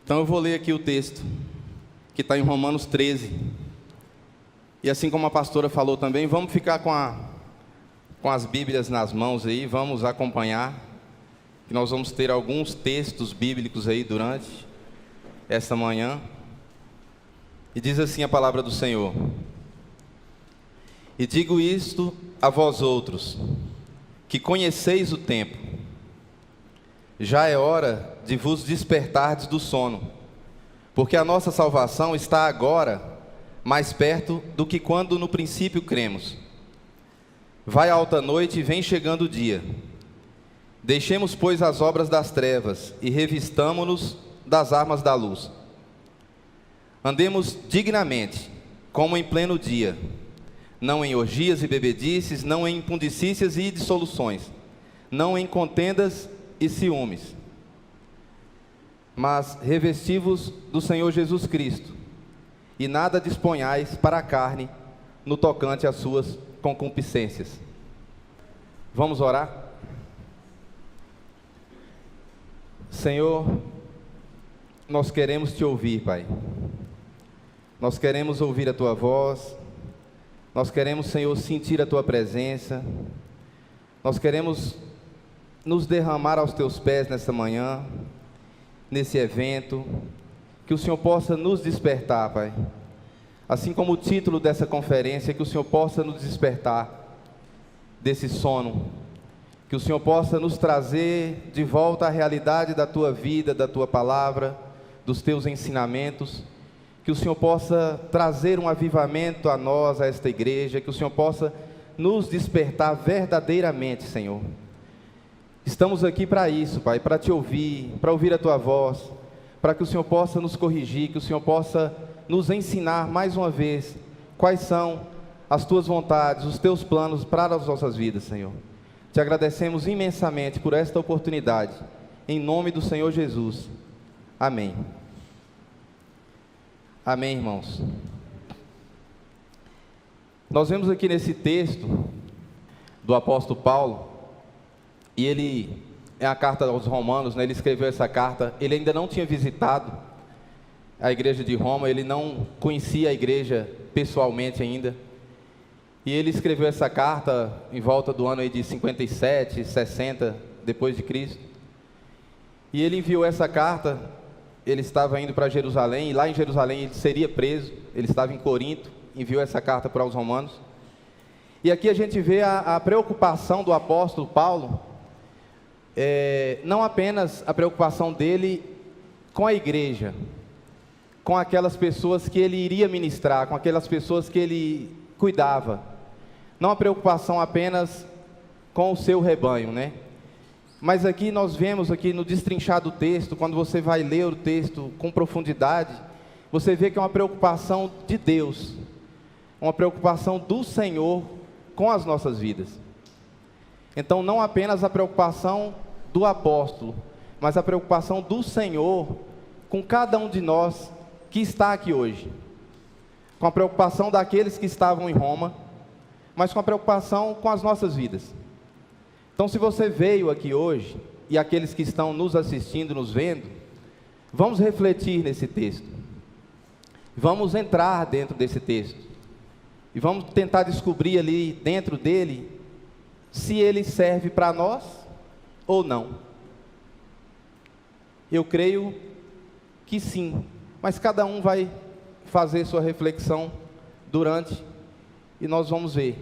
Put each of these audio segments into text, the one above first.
Então eu vou ler aqui o texto, que está em Romanos 13. E assim como a pastora falou também, vamos ficar com as Bíblias nas mãos aí, vamos acompanhar, que nós vamos ter alguns textos bíblicos aí durante esta manhã. E diz assim a palavra do Senhor: E digo isto a vós outros, que conheceis o tempo, já é hora de vos despertardes do sono, porque a nossa salvação está agora mais perto do que quando no princípio cremos. Vai a alta noite e vem chegando o dia. Deixemos, pois, as obras das trevas e revistamo-nos das armas da luz. Andemos dignamente, como em pleno dia, não em orgias e bebedices, não em impundicícias e dissoluções, não em contendas e ciúmes, mas revesti-vos do Senhor Jesus Cristo, e nada disponhais para a carne no tocante às suas concupiscências. Vamos orar? Senhor, nós queremos te ouvir, Pai. Nós queremos ouvir a tua voz. Nós queremos, Senhor, sentir a tua presença. Nós queremos nos derramar aos teus pés nesta manhã, nesse evento, que o Senhor possa nos despertar, Pai. Assim como o título dessa conferência, que o Senhor possa nos despertar desse sono, que o Senhor possa nos trazer de volta à realidade da tua vida, da tua palavra, dos teus ensinamentos, que o Senhor possa trazer um avivamento a nós, a esta igreja, que o Senhor possa nos despertar verdadeiramente, Senhor. Estamos aqui para isso, Pai, para te ouvir, para ouvir a tua voz, para que o Senhor possa nos corrigir, que o Senhor possa nos ensinar mais uma vez quais são as tuas vontades, os teus planos para as nossas vidas, Senhor. Te agradecemos imensamente por esta oportunidade, em nome do Senhor Jesus. Amém. Amém, irmãos. Nós vemos aqui nesse texto do apóstolo Paulo, e ele, é a carta aos Romanos, né? Ele escreveu essa carta, ele ainda não tinha visitado a igreja de Roma, ele não conhecia a igreja pessoalmente ainda, e ele escreveu essa carta em volta do ano aí de 57, 60, depois de Cristo, e ele enviou essa carta, ele estava indo para Jerusalém, e lá em Jerusalém ele seria preso, ele estava em Corinto, enviou essa carta para os romanos, e aqui a gente vê a preocupação do apóstolo Paulo, não apenas a preocupação dele com a igreja, com aquelas pessoas que ele iria ministrar, com aquelas pessoas que ele cuidava, não a preocupação apenas com o seu rebanho, né? Mas aqui nós vemos aqui no destrinchar do texto, quando você vai ler o texto com profundidade, você vê que é uma preocupação de Deus, uma preocupação do Senhor com as nossas vidas. Então não apenas a preocupação do apóstolo, mas a preocupação do Senhor com cada um de nós que está aqui hoje, com a preocupação daqueles que estavam em Roma, mas com a preocupação com as nossas vidas. Então, se você veio aqui hoje, e aqueles que estão nos assistindo, nos vendo, vamos refletir nesse texto, vamos entrar dentro desse texto, e vamos tentar descobrir ali dentro dele, se ele serve para nós ou não. Eu creio que sim, mas cada um vai fazer sua reflexão durante, e nós vamos ver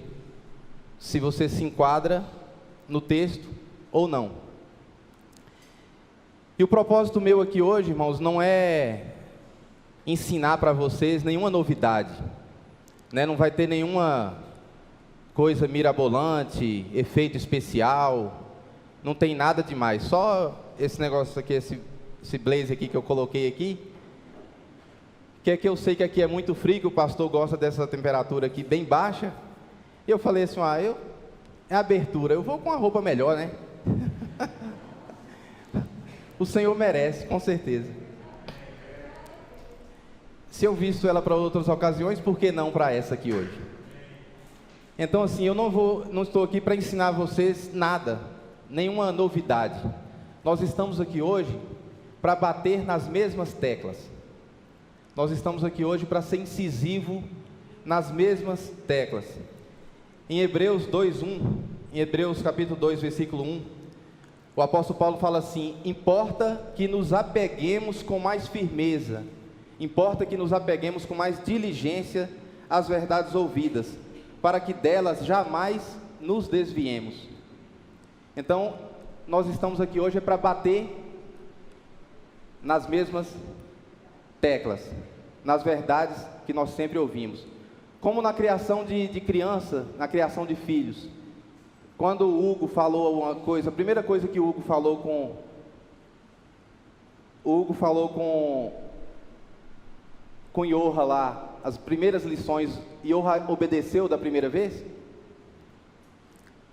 se você se enquadra no texto ou não. E o propósito meu aqui hoje, irmãos, não é ensinar para vocês nenhuma novidade, né? Não vai ter nenhuma coisa mirabolante, efeito especial, não tem nada demais, só esse negócio aqui, esse blazer aqui que eu coloquei aqui, que é que eu sei que aqui é muito frio, que o pastor gosta dessa temperatura aqui bem baixa, e eu falei assim, é abertura, eu vou com uma roupa melhor, né? O Senhor merece, com certeza. Se eu visto ela para outras ocasiões, por que não para essa aqui hoje? Então assim, eu não estou aqui para ensinar vocês nada, nenhuma novidade. Nós estamos aqui hoje para bater nas mesmas teclas. Nós estamos aqui hoje para ser incisivo nas mesmas teclas. Em Hebreus 2:1, em Hebreus capítulo 2, versículo 1, o apóstolo Paulo fala assim: importa que nos apeguemos com mais firmeza, importa que nos apeguemos com mais diligência às verdades ouvidas, para que delas jamais nos desviemos. Então, nós estamos aqui hoje para bater nas mesmas teclas, nas verdades que nós sempre ouvimos. Como na criação de criança, na criação de filhos. Quando o Hugo falou uma coisa, a primeira coisa que o Hugo falou com Yoha lá, as primeiras lições, Yoha obedeceu da primeira vez?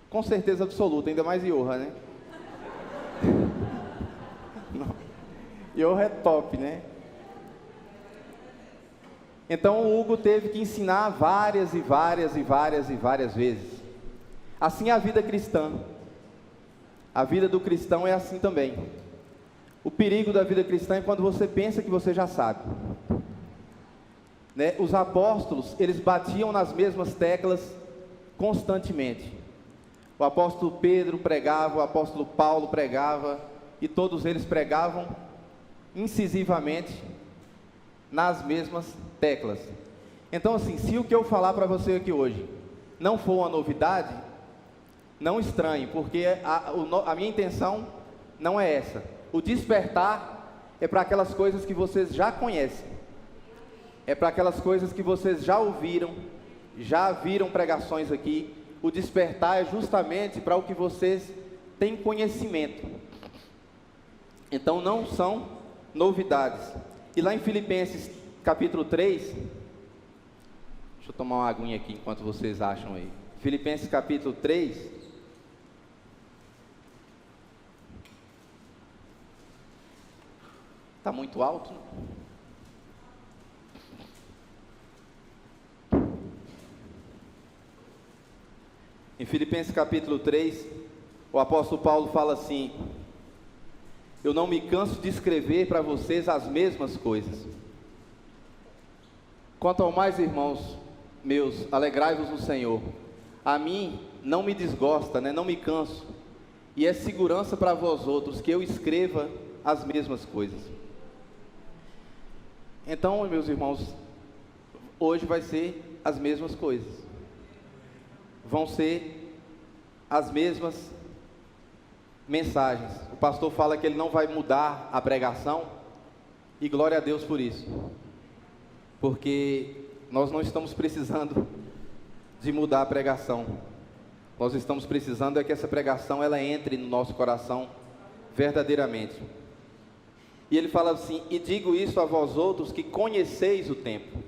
Com certeza absoluta, ainda mais Yoha, né? Yoha é top, né? Então o Hugo teve que ensinar várias vezes. Assim é a vida cristã. A vida do cristão é assim também. O perigo da vida cristã é quando você pensa que você já sabe, né? Os apóstolos, eles batiam nas mesmas teclas constantemente. O apóstolo Pedro pregava, o apóstolo Paulo pregava, e todos eles pregavam incisivamente nas mesmas teclas. Então assim, se o que eu falar para você aqui hoje não for uma novidade, não estranhe, porque a minha intenção não é essa. O despertar é para aquelas coisas que vocês já conhecem, é para aquelas coisas que vocês já ouviram, já viram pregações aqui. O despertar é justamente para o que vocês têm conhecimento. Então não são novidades. E lá em Filipenses capítulo 3, deixa eu tomar uma aguinha aqui enquanto vocês acham aí. Filipenses capítulo 3, está muito alto, né? Em Filipenses capítulo 3, o apóstolo Paulo fala assim: eu não me canso de escrever para vocês as mesmas coisas. Quanto ao mais, irmãos meus, alegrai-vos no Senhor. A mim não me desgosta, né? Não me canso, e é segurança para vós outros que eu escreva as mesmas coisas. Então, meus irmãos, hoje vai ser as mesmas coisas. Vão ser as mesmas mensagens. O pastor fala que ele não vai mudar a pregação, e glória a Deus por isso, porque nós não estamos precisando de mudar a pregação. Nós estamos precisando é que essa pregação ela entre no nosso coração verdadeiramente. E ele fala assim: e digo isso a vós outros que conheceis o tempo.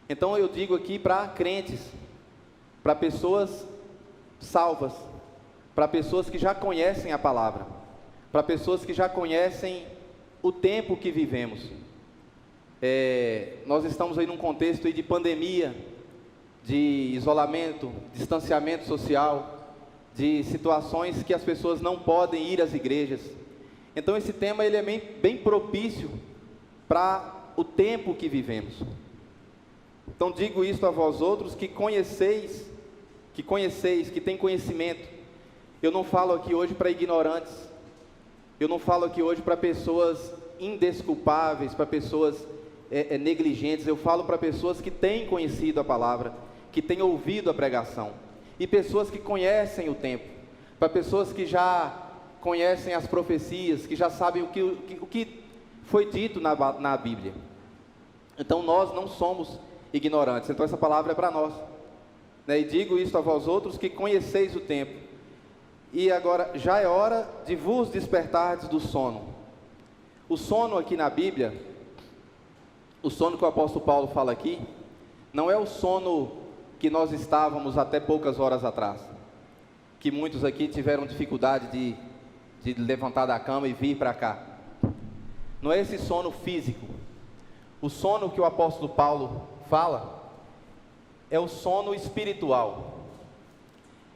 Então eu digo aqui para crentes, para pessoas salvas, para pessoas que já conhecem a palavra, para pessoas que já conhecem o tempo que vivemos. Nós estamos aí num contexto aí de pandemia, de isolamento, distanciamento social, de situações que as pessoas não podem ir às igrejas. Então esse tema ele é bem propício para o tempo que vivemos. Então digo isto a vós outros que conheceis, que têm conhecimento. Eu não falo aqui hoje para ignorantes, eu não falo aqui hoje para pessoas indesculpáveis, para pessoas negligentes. Eu falo para pessoas que têm conhecido a palavra, que têm ouvido a pregação, e pessoas que conhecem o tempo, para pessoas que já conhecem as profecias, que já sabem o que foi dito na Bíblia. Então nós não somos ignorantes. Então essa palavra é para nós, né? E digo isto a vós outros que conheceis o tempo. E agora já é hora de vos despertardes do sono. O sono aqui na Bíblia, o sono que o apóstolo Paulo fala aqui, não é o sono que nós estávamos até poucas horas atrás, que muitos aqui tiveram dificuldade de levantar da cama e vir para cá. Não é esse sono físico. O sono que o apóstolo Paulo fala é o sono espiritual.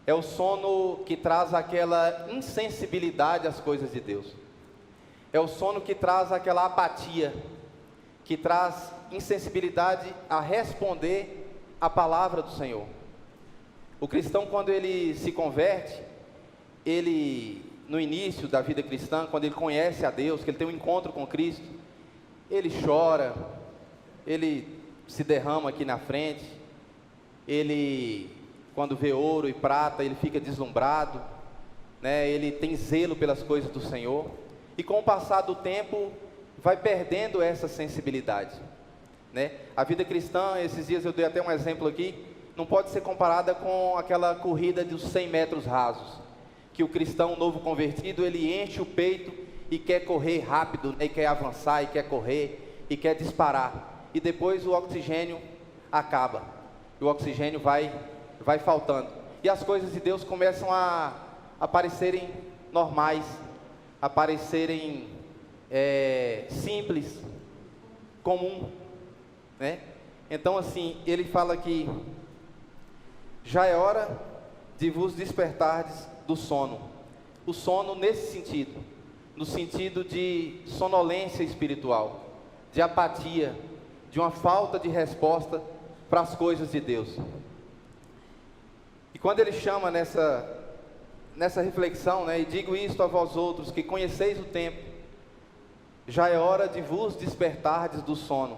É o sono que traz aquela insensibilidade às coisas de Deus. É o sono que traz aquela apatia, que traz insensibilidade a responder a palavra do Senhor. O cristão, quando ele se converte, ele, no início da vida cristã, quando ele conhece a Deus, que ele tem um encontro com Cristo, ele chora, ele se derrama aqui na frente, ele, quando vê ouro e prata, ele fica deslumbrado, né? Ele tem zelo pelas coisas do Senhor, e com o passar do tempo, vai perdendo essa sensibilidade, né? A vida cristã, esses dias eu dei até um exemplo aqui, não pode ser comparada com aquela corrida dos 100 metros rasos, que o cristão novo convertido, ele enche o peito e quer correr rápido, né? E quer avançar, e quer correr, e quer disparar, e depois o oxigênio acaba, e o oxigênio vai faltando, e as coisas de Deus começam a parecerem normais, a parecerem simples, comum, né? Então assim, ele fala que já é hora de vos despertardes do sono. O sono nesse sentido, no sentido de sonolência espiritual, de apatia, de uma falta de resposta para as coisas de Deus. E quando ele chama nessa reflexão, né, e digo isto a vós outros, que conheceis o tempo, já é hora de vos despertardes do sono.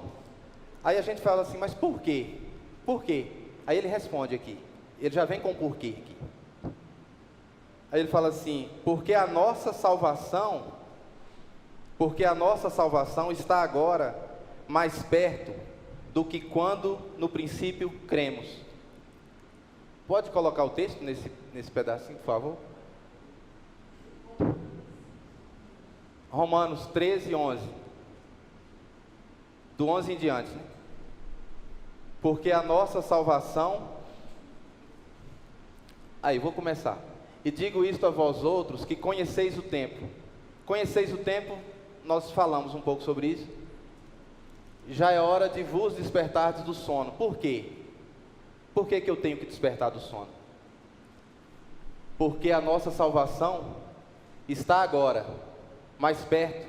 Aí a gente fala assim, mas por quê? Por quê? Aí ele responde aqui, ele já vem com o porquê aqui. Aí ele fala assim, porque a nossa salvação está agora mais perto do que quando no princípio cremos. Pode colocar o texto nesse pedacinho, por favor? Romanos 13, 11. Do 11 em diante, né? Porque a nossa salvação... Aí, vou começar. E digo isto a vós outros, que conheceis o tempo. Conheceis o tempo, nós falamos um pouco sobre isso. Já é hora de vos despertardes do sono. Por quê? Por que eu tenho que despertar do sono? Porque a nossa salvação está agora mais perto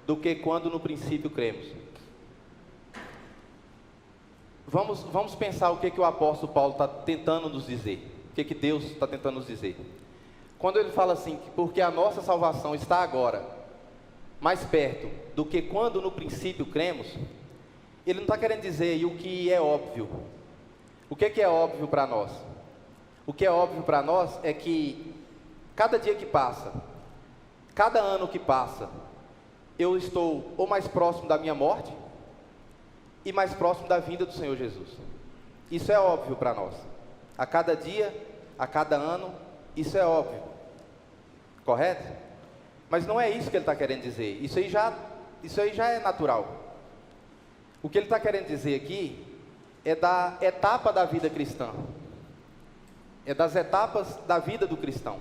do que quando no princípio cremos. Vamos pensar o que o apóstolo Paulo está tentando nos dizer. O que Deus está tentando nos dizer. Quando ele fala assim, que porque a nossa salvação está agora mais perto do que quando no princípio cremos, ele não está querendo dizer aí o que é óbvio. O que é óbvio para nós? O que é óbvio para nós é que cada dia que passa, cada ano que passa, eu estou ou mais próximo da minha morte e mais próximo da vinda do Senhor Jesus. Isso é óbvio para nós. A cada dia, a cada ano, isso é óbvio. Correto? Mas não é isso que ele está querendo dizer. Isso aí já é natural. O que ele está querendo dizer aqui é da etapa da vida cristã. É das etapas da vida do cristão.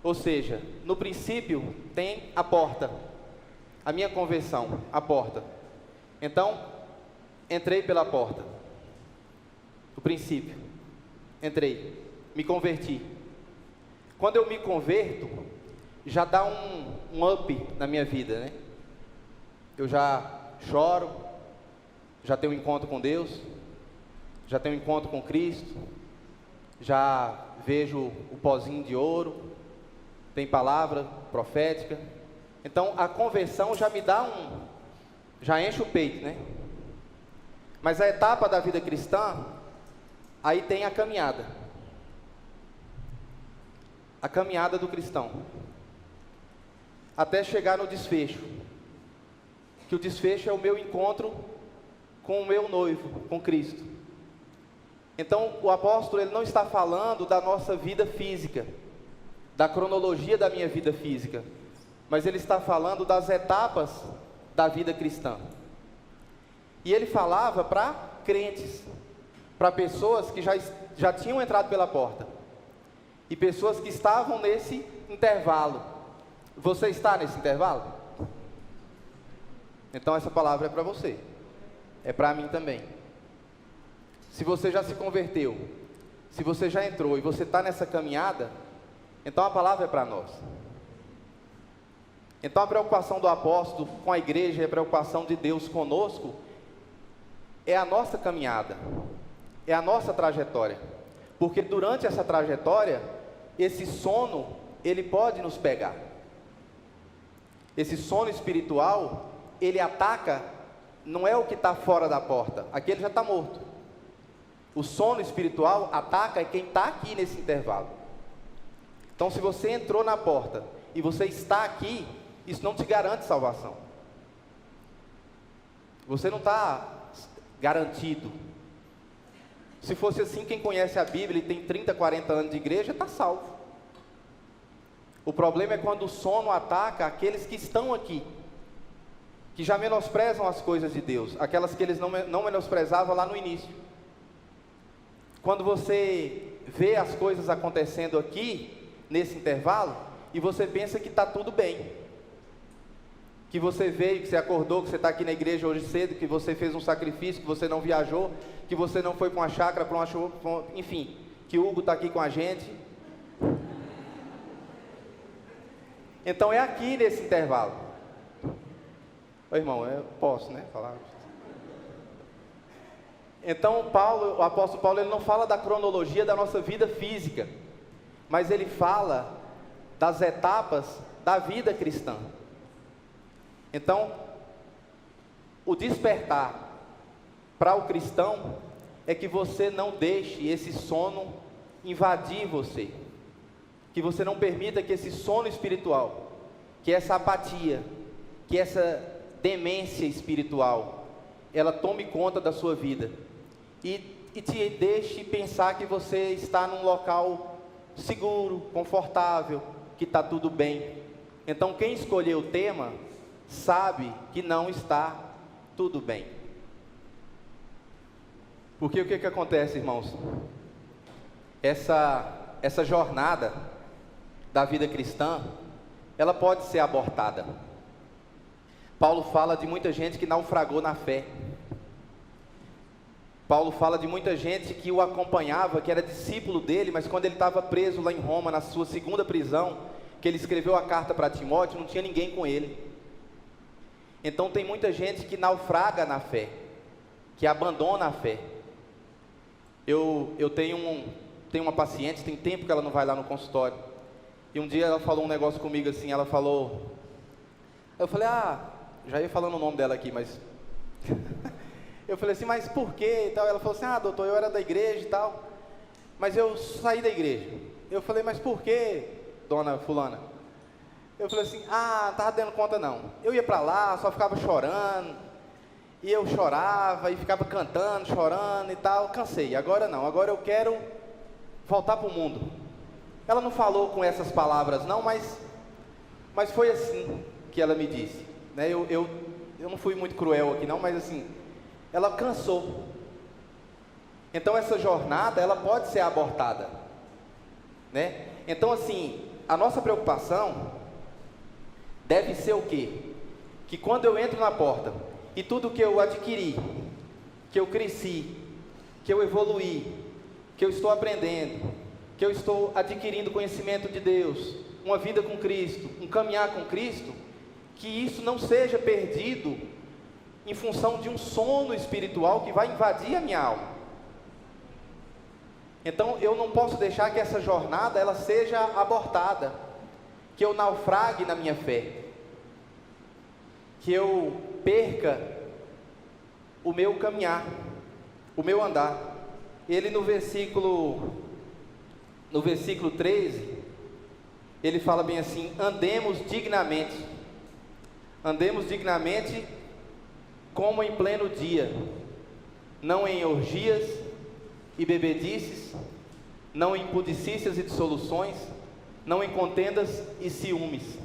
Ou seja, no princípio tem a porta. A minha conversão, a porta. Então, entrei pela porta. O princípio. Entrei, me converti. Quando eu me converto, já dá um up na minha vida, né? Eu já choro, já tenho um encontro com Deus, já tenho um encontro com Cristo, já vejo o pozinho de ouro, tem palavra profética. Então a conversão já me dá já enche o peito, né? Mas a etapa da vida cristã, aí tem a caminhada do cristão, até chegar no desfecho, que o desfecho é o meu encontro com o meu noivo, com Cristo. Então o apóstolo, ele não está falando da nossa vida física, da cronologia da minha vida física, mas ele está falando das etapas da vida cristã. E ele falava para crentes, para pessoas que já tinham entrado pela porta, e pessoas que estavam nesse intervalo. Você está nesse intervalo? Então essa palavra é para você, é para mim também. Se você já se converteu, se você já entrou e você está nessa caminhada, então a palavra é para nós. Então a preocupação do apóstolo com a igreja e a preocupação de Deus conosco é a nossa caminhada, é a nossa trajetória. Porque durante essa trajetória, esse sono, ele pode nos pegar. Esse sono espiritual, ele ataca, não é o que está fora da porta, aquele já está morto. O sono espiritual ataca quem está aqui nesse intervalo. Então se você entrou na porta e você está aqui, isso não te garante salvação. Você não está garantido. Se fosse assim, quem conhece a Bíblia e tem 30, 40 anos de igreja, está salvo. O problema é quando o sono ataca aqueles que estão aqui, que já menosprezam as coisas de Deus, aquelas que eles não menosprezavam lá no início. Quando você vê as coisas acontecendo aqui, nesse intervalo, e você pensa que está tudo bem, que você veio, que você acordou, que você está aqui na igreja hoje cedo, que você fez um sacrifício, que você não viajou, que você não foi para uma chácara, enfim, que o Hugo está aqui com a gente. Então é aqui nesse intervalo. Ô irmão, eu posso, né, falar? Então o apóstolo Paulo, ele não fala da cronologia da nossa vida física, mas ele fala das etapas da vida cristã. Então, o despertar para o cristão é que você não deixe esse sono invadir você, que você não permita que esse sono espiritual, que essa apatia, que essa demência espiritual, ela tome conta da sua vida e te deixe pensar que você está num local seguro, confortável, que está tudo bem. Então quem escolheu o tema sabe que não está tudo bem. Porque o que acontece, irmãos? Essa jornada da vida cristã, ela pode ser abortada. Paulo fala de muita gente que naufragou na fé. Paulo fala de muita gente que o acompanhava, que era discípulo dele, mas quando ele estava preso lá em Roma, na sua segunda prisão, que ele escreveu a carta para Timóteo, não tinha ninguém com ele. Então tem muita gente que naufraga na fé, que abandona a fé. Eu tenho uma paciente, tem tempo que ela não vai lá no consultório, e um dia ela falou um negócio comigo assim, ela falou, eu falei, já ia falando o nome dela aqui, mas eu falei assim, mas por quê e tal? Ela falou assim, doutor, eu era da igreja e tal, mas eu saí da igreja. Eu falei, mas por quê, dona fulana? Eu falei assim, não estava dando conta não. Eu ia para lá, só ficava chorando, e eu chorava, e ficava cantando, chorando e tal, cansei, agora não, agora eu quero voltar para o mundo. Ela não falou com essas palavras não, mas foi assim que ela me disse, né? Eu não fui muito cruel aqui não, mas assim, ela cansou. Então essa jornada, ela pode ser abortada, né? Então assim, a nossa preocupação deve ser o quê? Que quando eu entro na porta, e tudo que eu adquiri, que eu cresci, que eu evoluí, que eu estou aprendendo, que eu estou adquirindo conhecimento de Deus, uma vida com Cristo, um caminhar com Cristo, que isso não seja perdido em função de um sono espiritual que vai invadir a minha alma. Então eu não posso deixar que essa jornada ela seja abortada, que eu naufrague na minha fé, que eu perca o meu caminhar, o meu andar. Ele no versículo 13, ele fala bem assim, andemos dignamente como em pleno dia, não em orgias e bebedices, não em pudicícias e dissoluções, não em contendas e ciúmes.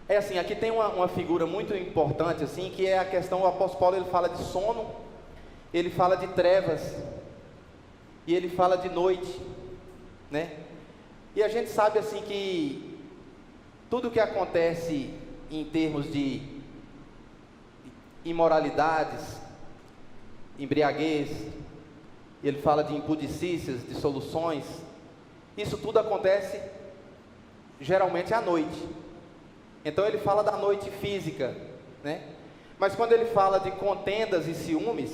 É assim, aqui tem uma figura muito importante assim, que é a questão, o apóstolo Paulo, ele fala de sono, ele fala de trevas, e ele fala de noite, né? E a gente sabe assim que tudo que acontece em termos de imoralidades, embriaguez, ele fala de impudicícias, dissoluções, isso tudo acontece geralmente à noite. Então ele fala da noite física, né? Mas quando ele fala de contendas e ciúmes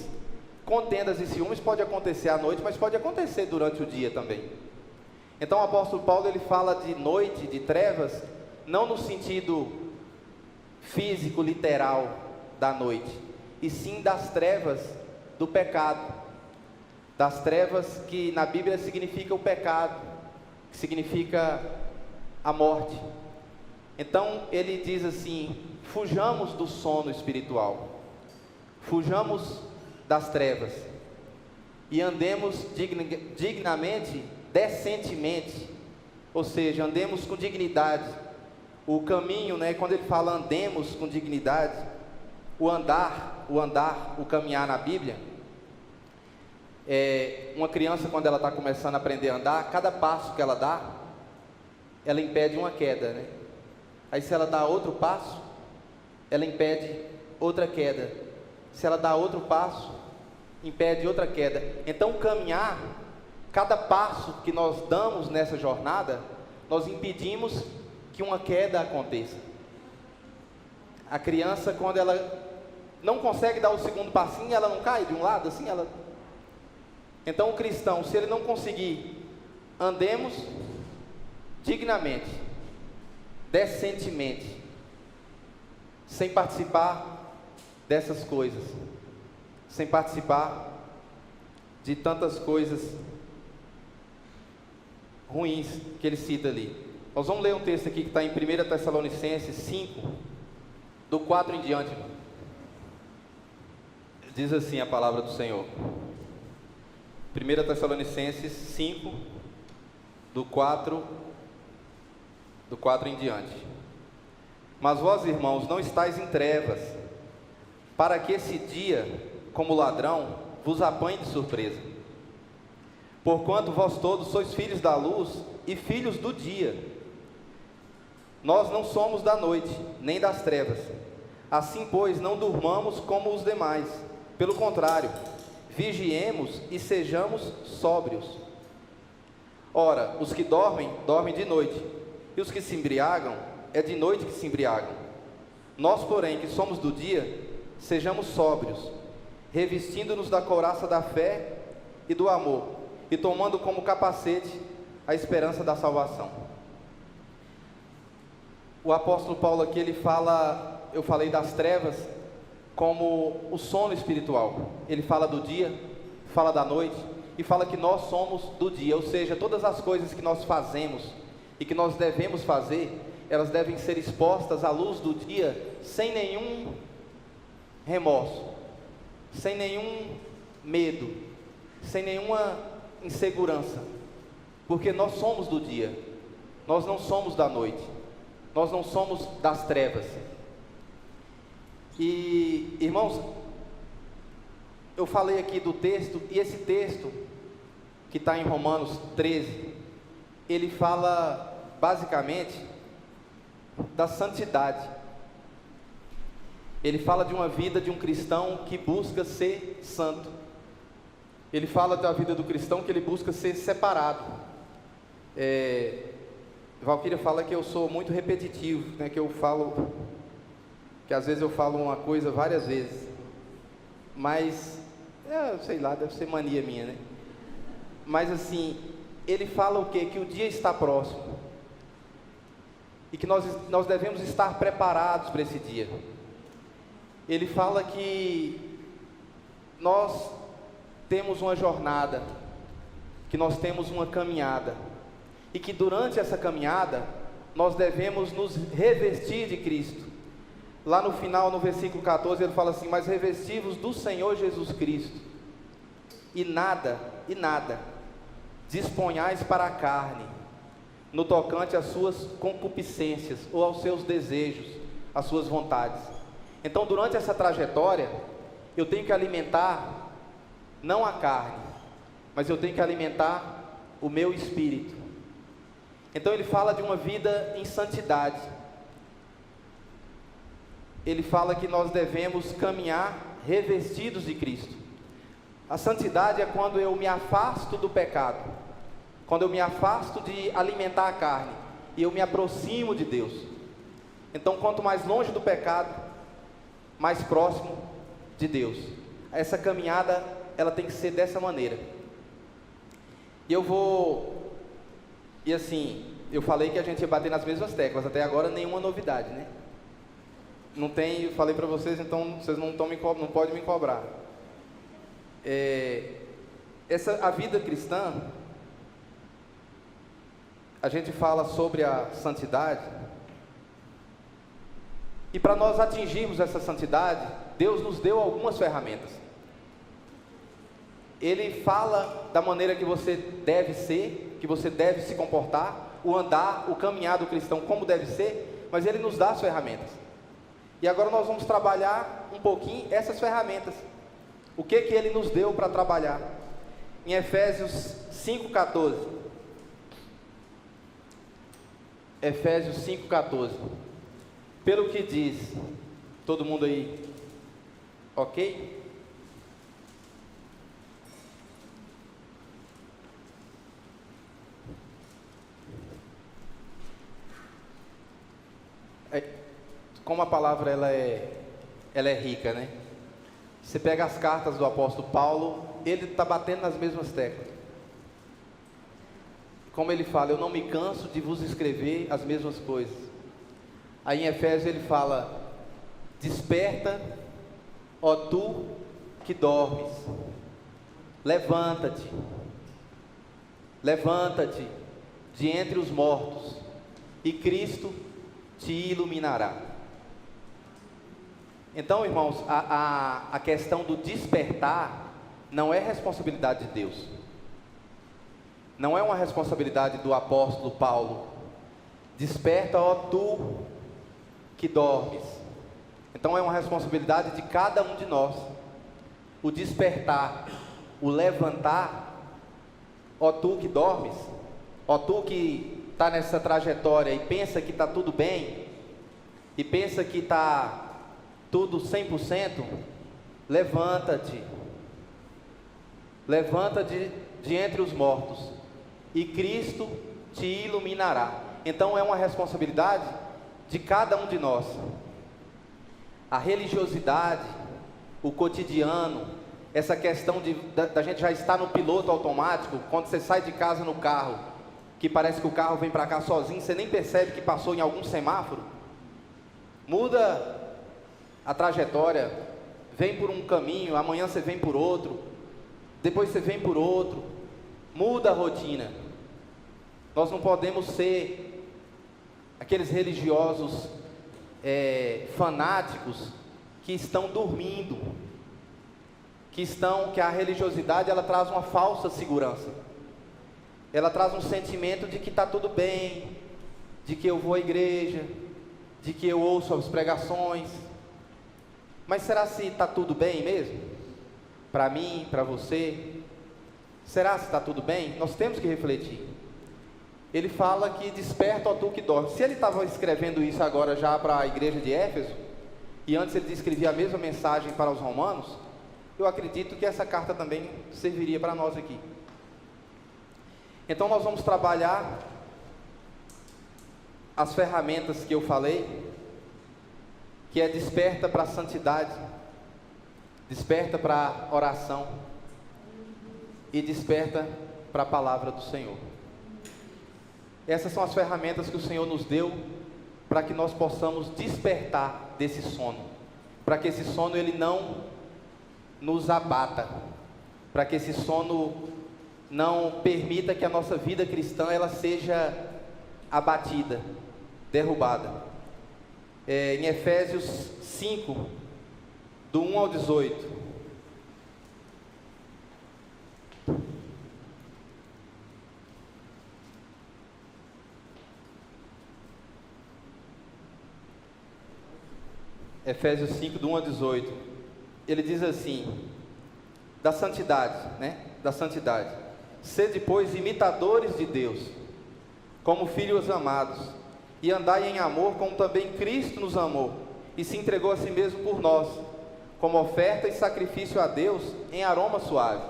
pode acontecer à noite, mas pode acontecer durante o dia também. Então o apóstolo Paulo, ele fala de noite, de trevas, não no sentido físico, literal da noite, e sim das trevas do pecado, das trevas que na Bíblia significa o pecado, que significa a morte. Então ele diz assim: fujamos do sono espiritual, fujamos das trevas e andemos dignamente, decentemente, ou seja, andemos com dignidade. O caminho, né, quando ele fala andemos com dignidade, o caminhar na Bíblia, uma criança, quando ela está começando a aprender a andar, cada passo que ela dá, ela impede uma queda, né? Aí se ela dá outro passo, ela impede outra queda. Se ela dá outro passo, impede outra queda. Então caminhar, cada passo que nós damos nessa jornada, nós impedimos que uma queda aconteça. A criança, quando ela não consegue dar o segundo passinho, ela não cai de um lado assim, ela... Então o cristão, se ele não conseguir, andemos dignamente, decentemente, sem participar dessas coisas, sem participar de tantas coisas ruins que ele cita ali. Nós vamos ler um texto aqui que está em 1 Tessalonicenses 5, do 4 em diante. Diz assim a palavra do Senhor. 1 Tessalonicenses 5, do 4 em diante. Mas vós, irmãos, não estáis em trevas, para que esse dia, como ladrão, vos apanhe de surpresa. Porquanto vós todos sois filhos da luz e filhos do dia. Nós não somos da noite, nem das trevas. Assim, pois, não durmamos como os demais. Pelo contrário, vigiemos e sejamos sóbrios. Ora, os que dormem, dormem de noite, e os que se embriagam, é de noite que se embriagam. Nós, porém, que somos do dia, sejamos sóbrios, revestindo-nos da couraça da fé e do amor, e tomando como capacete a esperança da salvação. O apóstolo Paulo aqui, ele fala, eu falei das trevas, como o sono espiritual. Ele fala do dia, fala da noite, e fala que nós somos do dia, ou seja, todas as coisas que nós fazemos, e que nós devemos fazer, elas devem ser expostas à luz do dia, sem nenhum remorso, sem nenhum medo, sem nenhuma insegurança, porque nós somos do dia, nós não somos da noite, nós não somos das trevas. E, irmãos, eu falei aqui do texto, e esse texto, que está em Romanos 13, ele fala, basicamente, da santidade. Ele fala de uma vida de um cristão que busca ser santo. Ele fala da vida do cristão que ele busca ser separado. Valquíria fala que eu sou muito repetitivo, né, que às vezes eu falo uma coisa várias vezes, mas, sei lá, deve ser mania minha, né? Mas assim, ele fala o quê? Que o dia está próximo, e que nós devemos estar preparados para esse dia. Ele fala que nós temos uma jornada, que nós temos uma caminhada, e que durante essa caminhada, nós devemos nos revestir de Cristo. Lá no final, no versículo 14, ele fala assim: mas revestivos do Senhor Jesus Cristo, e nada disponhais para a carne, no tocante às suas concupiscências, ou aos seus desejos, às suas vontades. Então, durante essa trajetória, eu tenho que alimentar, não a carne, mas eu tenho que alimentar o meu espírito. Então ele fala de uma vida em santidade. Ele fala que nós devemos caminhar revestidos de Cristo. A santidade é quando eu me afasto do pecado, quando eu me afasto de alimentar a carne, e eu me aproximo de Deus. Então, quanto mais longe do pecado, mais próximo de Deus. Essa caminhada, ela tem que ser dessa maneira. E assim, eu falei que a gente ia bater nas mesmas teclas, até agora nenhuma novidade, né? Não tem, eu falei para vocês, então vocês não podem me cobrar. A vida cristã, a gente fala sobre a santidade, e para nós atingirmos essa santidade, Deus nos deu algumas ferramentas. Ele fala da maneira que você deve ser, que você deve se comportar, o andar, o caminhar do cristão como deve ser, mas Ele nos dá as ferramentas. E agora nós vamos trabalhar um pouquinho essas ferramentas. O que Ele nos deu para trabalhar? Em Efésios 5,14. Efésios 5,14. Pelo que diz, todo mundo aí, ok? Como a palavra ela é rica, né? Você pega as cartas do apóstolo Paulo, ele está batendo nas mesmas teclas. Como ele fala, eu não me canso de vos escrever as mesmas coisas. Aí em Efésios ele fala, desperta, ó tu que dormes, levanta-te de entre os mortos, e Cristo te iluminará. Então, irmãos, a questão do despertar não é responsabilidade de Deus, não é uma responsabilidade do apóstolo Paulo. Desperta, ó tu que dormes. Então é uma responsabilidade de cada um de nós, o despertar, o levantar. Ó tu que dormes, ó tu que está nessa trajetória e pensa que está tudo bem, e pensa que está tudo 100%, levanta-te de entre os mortos, e Cristo te iluminará. Então é uma responsabilidade de cada um de nós. A religiosidade, o cotidiano, essa questão da gente já estar no piloto automático, quando você sai de casa no carro, que parece que o carro vem para cá sozinho, você nem percebe que passou em algum semáforo, muda a trajetória, vem por um caminho, amanhã você vem por outro, depois você vem por outro, muda a rotina. Nós não podemos ser aqueles religiosos fanáticos que estão dormindo, que a religiosidade ela traz uma falsa segurança, ela traz um sentimento de que está tudo bem, de que eu vou à igreja, de que eu ouço as pregações, mas será se está tudo bem mesmo? Para mim, para você, será se está tudo bem? Nós temos que refletir. Ele fala que desperta, ó tu que dorme. Se ele estava escrevendo isso agora já para a igreja de Éfeso, e antes ele escrevia a mesma mensagem para os romanos, eu acredito que essa carta também serviria para nós aqui. Então nós vamos trabalhar as ferramentas que eu falei, que é desperta para a santidade, desperta para a oração e desperta para a palavra do Senhor. Essas são as ferramentas que o Senhor nos deu para que nós possamos despertar desse sono, para que esse sono ele não nos abata, para que esse sono não permita que a nossa vida cristã ela seja abatida, derrubada. Em Efésios 5, do 1 ao 18. Efésios 5, do 1 ao 18, ele diz assim, da santidade, da santidade, sede pois imitadores de Deus, como filhos amados, e andai em amor, como também Cristo nos amou, e se entregou a si mesmo por nós, como oferta e sacrifício a Deus, em aroma suave.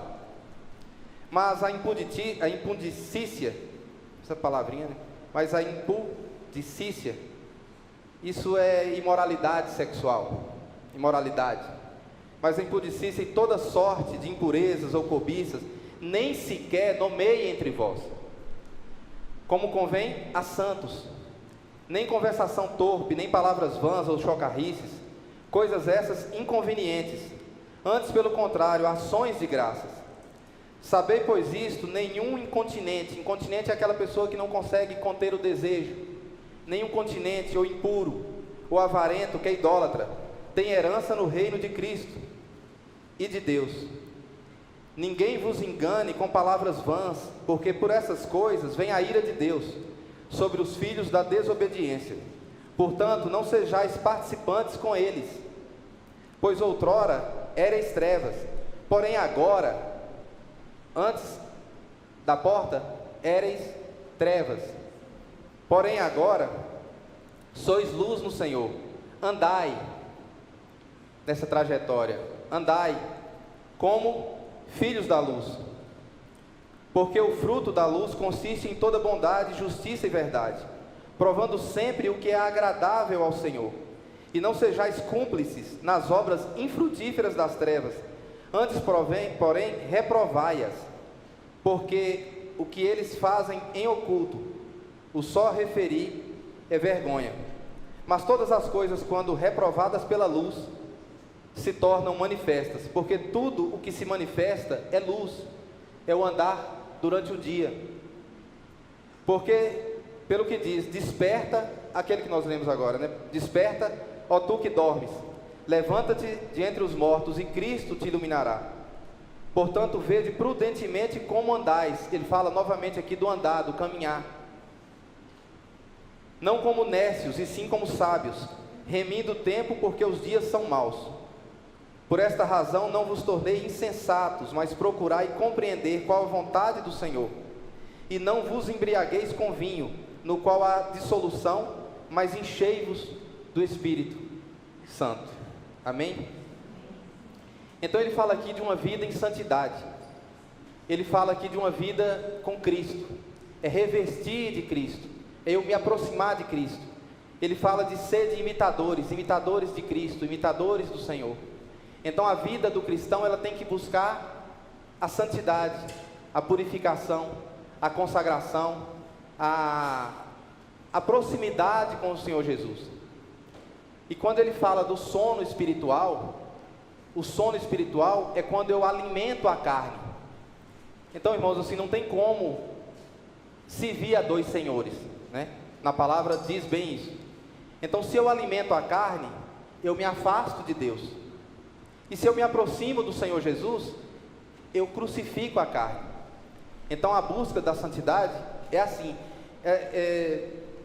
Mas a impudicícia, essa palavrinha, mas a impudicícia, isso é imoralidade sexual, imoralidade. Mas a impudicícia e toda sorte de impurezas ou cobiças, nem sequer nomeie entre vós, como convém a santos, nem conversação torpe, nem palavras vãs ou chocarrices, coisas essas inconvenientes, antes pelo contrário, ações de graças. Sabei, pois isto, nenhum incontinente é aquela pessoa que não consegue conter o desejo, nenhum continente ou impuro, ou avarento, que é idólatra, tem herança no reino de Cristo e de Deus. Ninguém vos engane com palavras vãs, porque por essas coisas vem a ira de Deus sobre os filhos da desobediência. Portanto, não sejais participantes com eles, pois outrora erais trevas, porém agora, antes da porta, erais trevas, porém agora sois luz no Senhor. Andai nessa trajetória, andai como filhos da luz, porque o fruto da luz consiste em toda bondade, justiça e verdade, provando sempre o que é agradável ao Senhor. E não sejais cúmplices nas obras infrutíferas das trevas, antes, porém, reprovai-as, porque o que eles fazem em oculto, o só referir é vergonha. Mas todas as coisas, quando reprovadas pela luz, se tornam manifestas, porque tudo o que se manifesta é luz, é o andar durante o dia. Porque, pelo que diz, desperta, aquele que nós lemos agora, né? Desperta, ó tu que dormes, levanta-te de entre os mortos, e Cristo te iluminará. Portanto, vede prudentemente como andais. Ele fala novamente aqui do andar, do caminhar, não como nécios, e sim como sábios, remindo o tempo, porque os dias são maus. Por esta razão não vos tornei insensatos, mas procurai compreender qual a vontade do Senhor. E não vos embriagueis com vinho, no qual há dissolução, mas enchei-vos do Espírito Santo. Amém? Então ele fala aqui de uma vida em santidade. Ele fala aqui de uma vida com Cristo. É revestir de Cristo, é eu me aproximar de Cristo. Ele fala de ser de imitadores, imitadores de Cristo, imitadores do Senhor. Então a vida do cristão, ela tem que buscar a santidade, a purificação, a consagração, a proximidade com o Senhor Jesus. E quando ele fala do sono espiritual, o sono espiritual é quando eu alimento a carne. Então, irmãos, assim, não tem como servir a dois senhores, né? Na palavra diz bem isso. Então, se eu alimento a carne, eu me afasto de Deus. E se eu me aproximo do Senhor Jesus, eu crucifico a carne. Então a busca da santidade é assim,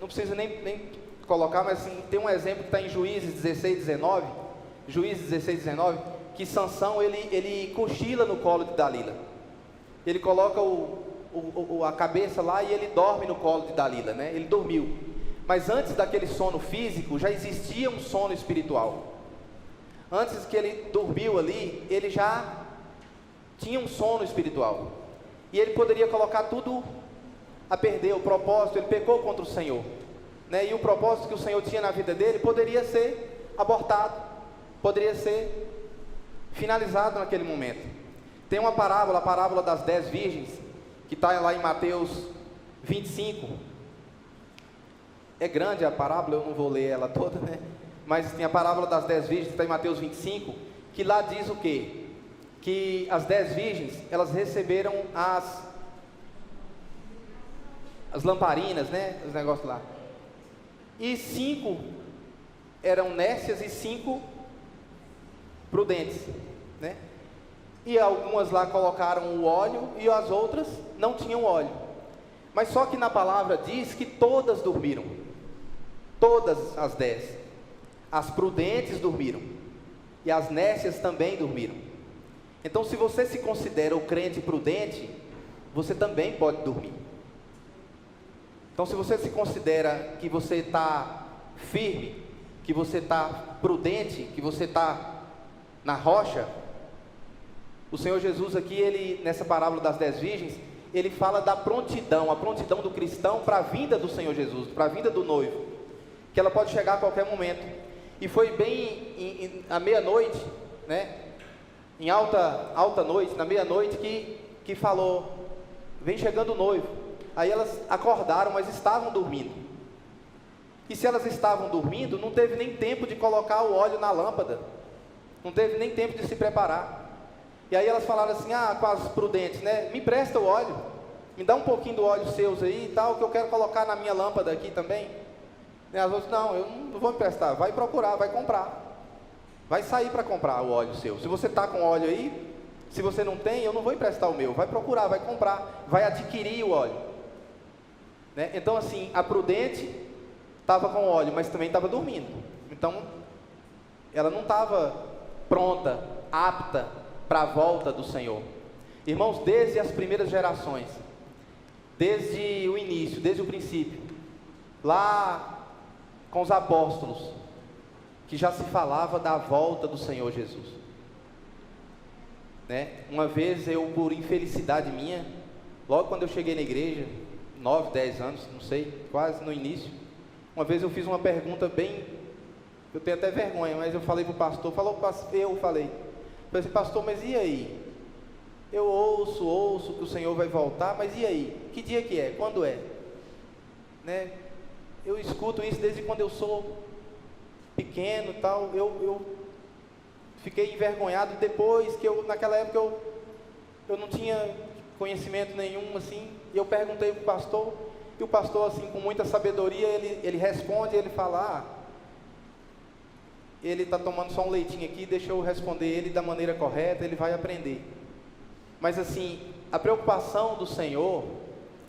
não precisa nem colocar, mas assim, tem um exemplo que está em Juízes 16, 19, que Sansão, ele cochila no colo de Dalila. Ele coloca a cabeça lá e ele dorme no colo de Dalila, né? Ele dormiu. Mas antes daquele sono físico, já existia um sono espiritual. Antes que ele dormiu ali, ele já tinha um sono espiritual. E ele poderia colocar tudo a perder, o propósito, ele pecou contra o Senhor, né? E o propósito que o Senhor tinha na vida dele poderia ser abortado, poderia ser finalizado naquele momento. Tem uma parábola, a parábola das 10 virgens, que está lá em Mateus 25. É grande a parábola, eu não vou ler ela toda, né? Mas tem a parábola das 10 virgens, que está em Mateus 25, que lá diz o quê? Que as 10 virgens, elas receberam as lamparinas, né? Os negócios lá. E 5 eram nécias e 5 prudentes, né? E algumas lá colocaram o óleo e as outras não tinham óleo. Mas só que na palavra diz que todas dormiram. Todas as 10. As prudentes dormiram, e as nécias também dormiram. Então, se você se considera o crente prudente, você também pode dormir. Então, se você se considera que você está firme, que você está prudente, que você está na rocha, o Senhor Jesus aqui, ele, nessa parábola das 10 virgens, ele fala da prontidão, a prontidão do cristão para a vinda do Senhor Jesus, para a vinda do noivo. que ela pode chegar a qualquer momento. E foi bem à meia-noite, né? Em alta noite, na meia-noite, que falou: vem chegando o noivo. Aí elas acordaram, mas estavam dormindo. E se elas estavam dormindo, não teve nem tempo de colocar o óleo na lâmpada, não teve nem tempo de se preparar. E aí elas falaram assim, com as prudentes, né? Me empresta o óleo, me dá um pouquinho do óleo seus aí e tal, que eu quero colocar na minha lâmpada aqui também. E as outras, não, eu não vou emprestar, vai procurar, vai comprar. Vai sair para comprar o óleo seu. Se você está com óleo aí, se você não tem, eu não vou emprestar o meu. Vai procurar, vai comprar, vai adquirir o óleo. Né? Então assim, a prudente estava com óleo, mas também estava dormindo. Então, ela não estava pronta, apta para a volta do Senhor. Irmãos, desde as primeiras gerações, desde o início, desde o princípio, lá com os apóstolos, que já se falava da volta do Senhor Jesus. Né? Uma vez eu, por infelicidade minha, logo quando eu cheguei na igreja, 9, 10 anos, não sei, quase no início, uma vez eu fiz uma pergunta bem, eu tenho até vergonha, mas eu falei para o pastor, eu falei assim, pastor, mas e aí? Eu ouço que o Senhor vai voltar, mas e aí? Que dia que é? Quando é? Né? Eu escuto isso desde quando eu sou pequeno e tal, eu fiquei envergonhado depois que naquela época eu não tinha conhecimento nenhum, assim, e eu perguntei para o pastor, e o pastor, assim, com muita sabedoria, ele responde, ele fala, ele está tomando só um leitinho aqui, deixa eu responder ele da maneira correta, ele vai aprender. Mas assim, a preocupação do Senhor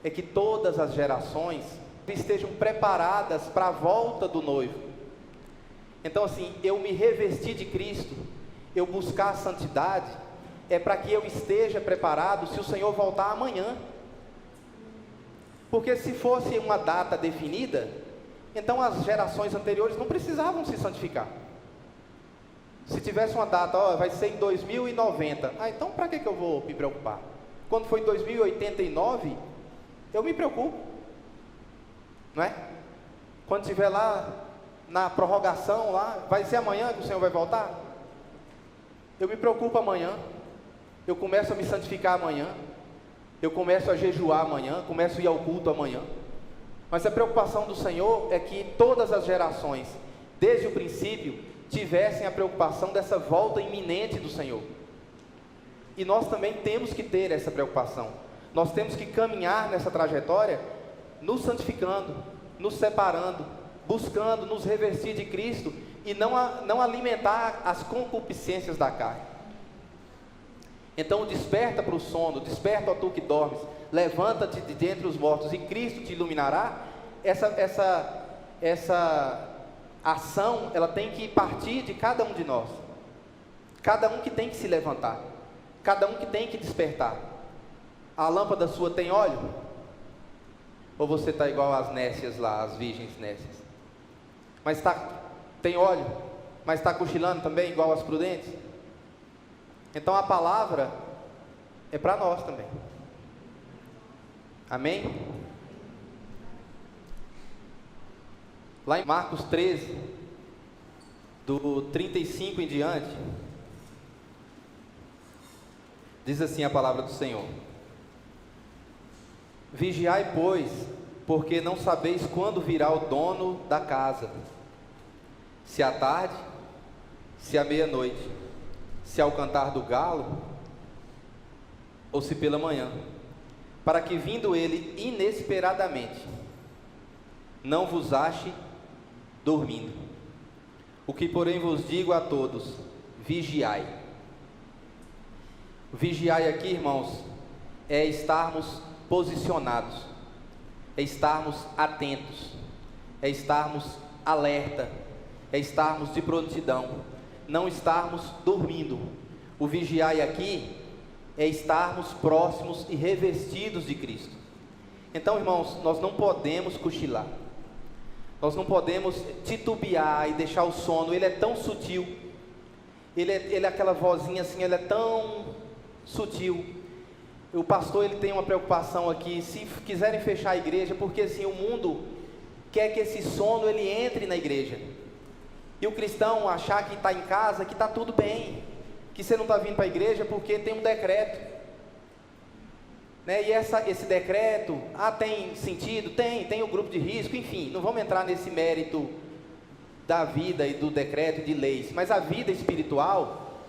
é que todas as gerações estejam preparadas para a volta do noivo. Então assim, eu me revestir de Cristo, eu buscar a santidade, é para que eu esteja preparado se o Senhor voltar amanhã. Porque se fosse uma data definida, então as gerações anteriores não precisavam se santificar. Se tivesse uma data, vai ser em 2090, então para que eu vou me preocupar? Quando foi 2089, eu me preocupo, não é? Quando estiver lá na prorrogação, vai ser amanhã que o Senhor vai voltar? Eu me preocupo amanhã, eu começo a me santificar amanhã, eu começo a jejuar amanhã, começo a ir ao culto amanhã. Mas a preocupação do Senhor é que todas as gerações, desde o princípio, tivessem a preocupação dessa volta iminente do Senhor. E nós também temos que ter essa preocupação. Nós temos que caminhar nessa trajetória, nos santificando, nos separando, buscando nos revestir de Cristo e não alimentar as concupiscências da carne. Então desperta para o sono, desperta, ó tu que dormes, levanta-te de dentre os mortos e Cristo te iluminará. Essa ação, ela tem que partir de cada um de nós, cada um que tem que se levantar, cada um que tem que despertar. A lâmpada sua tem óleo? Ou você está igual às nécias lá, as virgens nécias? Mas tem óleo, mas está cochilando também, igual às prudentes? Então a palavra é para nós também. Amém? Lá em Marcos 13, do 35 em diante, diz assim a palavra do Senhor: vigiai, pois, porque não sabeis quando virá o dono da casa, se à tarde, se à meia-noite, se ao cantar do galo, ou se pela manhã, para que vindo ele inesperadamente, não vos ache dormindo. O que porém vos digo a todos, vigiai. Vigiai aqui, irmãos, é estarmos posicionados, é estarmos atentos, é estarmos alerta, é estarmos de prontidão, não estarmos dormindo. O vigiai aqui é estarmos próximos e revestidos de Cristo. Então, irmãos, nós não podemos cochilar, nós não podemos titubear e deixar o sono. Ele é tão sutil, ele é aquela vozinha assim, ele é tão sutil. O pastor, ele tem uma preocupação aqui, se quiserem fechar a igreja, porque assim, o mundo, quer que esse sono ele entre na igreja. E o cristão achar que está em casa, que está tudo bem, que você não está vindo para a igreja porque tem um decreto, né? E esse decreto, tem sentido? Tem o grupo de risco, enfim, não vamos entrar nesse mérito da vida e do decreto e de leis, mas a vida espiritual,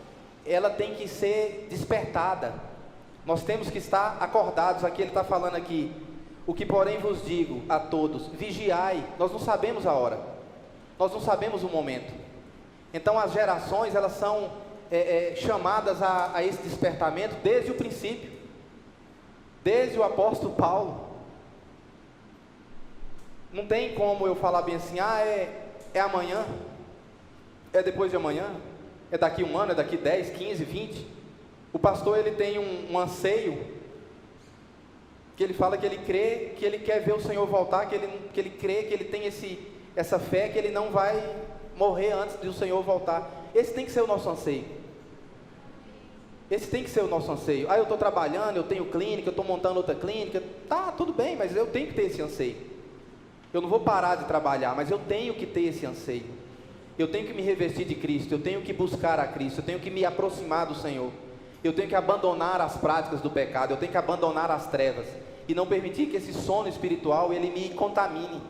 ela tem que ser despertada, nós temos que estar acordados. Aqui ele está falando aqui, o que porém vos digo a todos, vigiai. Nós não sabemos a hora, nós não sabemos o momento. Então as gerações, elas são chamadas a esse despertamento desde o princípio, desde o apóstolo Paulo. Não tem como eu falar bem assim, é amanhã, é depois de amanhã, é daqui um ano, é daqui 10, 15, 20. O pastor, ele tem um anseio, que ele fala que ele crê, que ele quer ver o Senhor voltar, que ele crê, que ele tem essa fé, que ele não vai morrer antes do Senhor voltar. Esse tem que ser o nosso anseio. Esse tem que ser o nosso anseio. Eu estou trabalhando, eu tenho clínica, eu estou montando outra clínica, tudo bem, mas eu tenho que ter esse anseio. Eu não vou parar de trabalhar, mas eu tenho que ter esse anseio. Eu tenho que me revestir de Cristo, eu tenho que buscar a Cristo, eu tenho que me aproximar do Senhor. Eu tenho que abandonar as práticas do pecado, eu tenho que abandonar as trevas e não permitir que esse sono espiritual ele me contamine.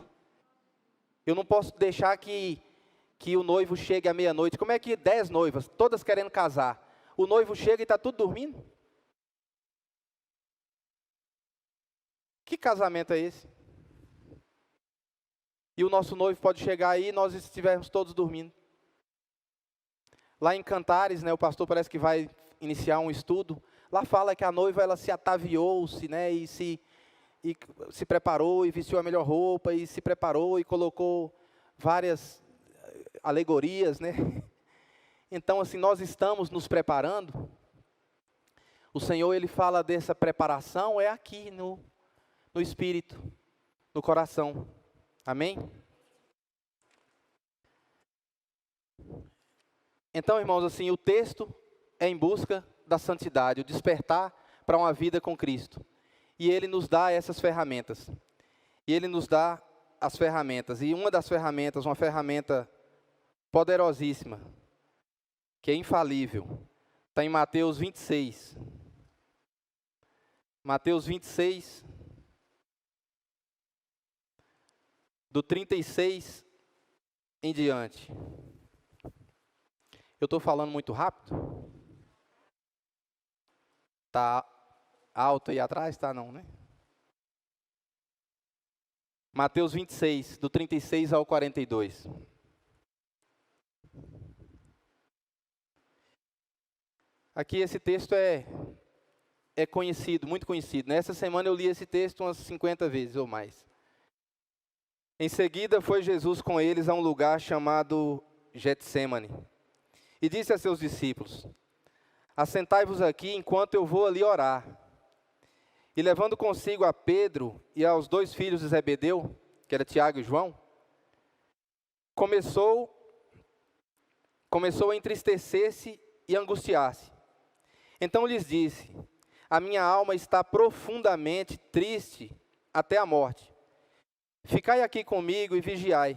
Eu não posso deixar que o noivo chegue à meia-noite. Como é que 10 noivas, todas querendo casar, o noivo chega e está tudo dormindo? Que casamento é esse? E o nosso noivo pode chegar aí e nós estivermos todos dormindo. Lá em Cantares, né, o pastor parece que vai iniciar um estudo. Lá fala que a noiva, ela se ataviou-se, né, e se preparou, e vestiu a melhor roupa, e se preparou, e colocou várias alegorias, né. Então, assim, nós estamos nos preparando. O Senhor, ele fala dessa preparação, aqui no espírito, no coração. Amém? Então, irmãos, assim, o texto é em busca da santidade, o despertar para uma vida com Cristo. E Ele nos dá essas ferramentas. E Ele nos dá as ferramentas. E uma das ferramentas, uma ferramenta poderosíssima, que é infalível, está em Mateus 26. Mateus 26, do 36 em diante. Eu estou falando muito rápido? Está alto aí atrás? Está não, né? Mateus 26, do 36 ao 42. Aqui esse texto é conhecido, muito conhecido. Nessa semana eu li esse texto umas 50 vezes ou mais. Em seguida foi Jesus com eles a um lugar chamado Getsêmani. E disse a seus discípulos: assentai-vos aqui enquanto eu vou ali orar. E levando consigo a Pedro e aos 2 filhos de Zebedeu, que era Tiago e João, começou a entristecer-se e angustiar-se. Então lhes disse: a minha alma está profundamente triste até a morte. Ficai aqui comigo e vigiai.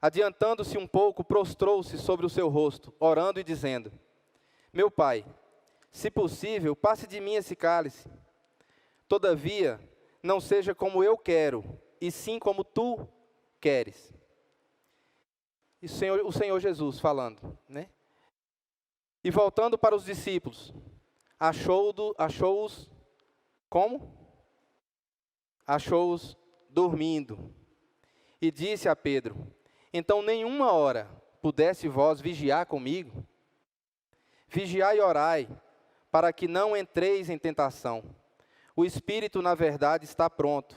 Adiantando-se um pouco, prostrou-se sobre o seu rosto, orando e dizendo: meu pai, se possível, passe de mim esse cálice. Todavia, não seja como eu quero, e sim como tu queres. E o Senhor Jesus falando, né? E voltando para os discípulos, achou-os como? Achou-os dormindo. E disse a Pedro: então nenhuma hora pudesse vós vigiar comigo? Vigiai e orai, para que não entreis em tentação. O espírito, na verdade, está pronto,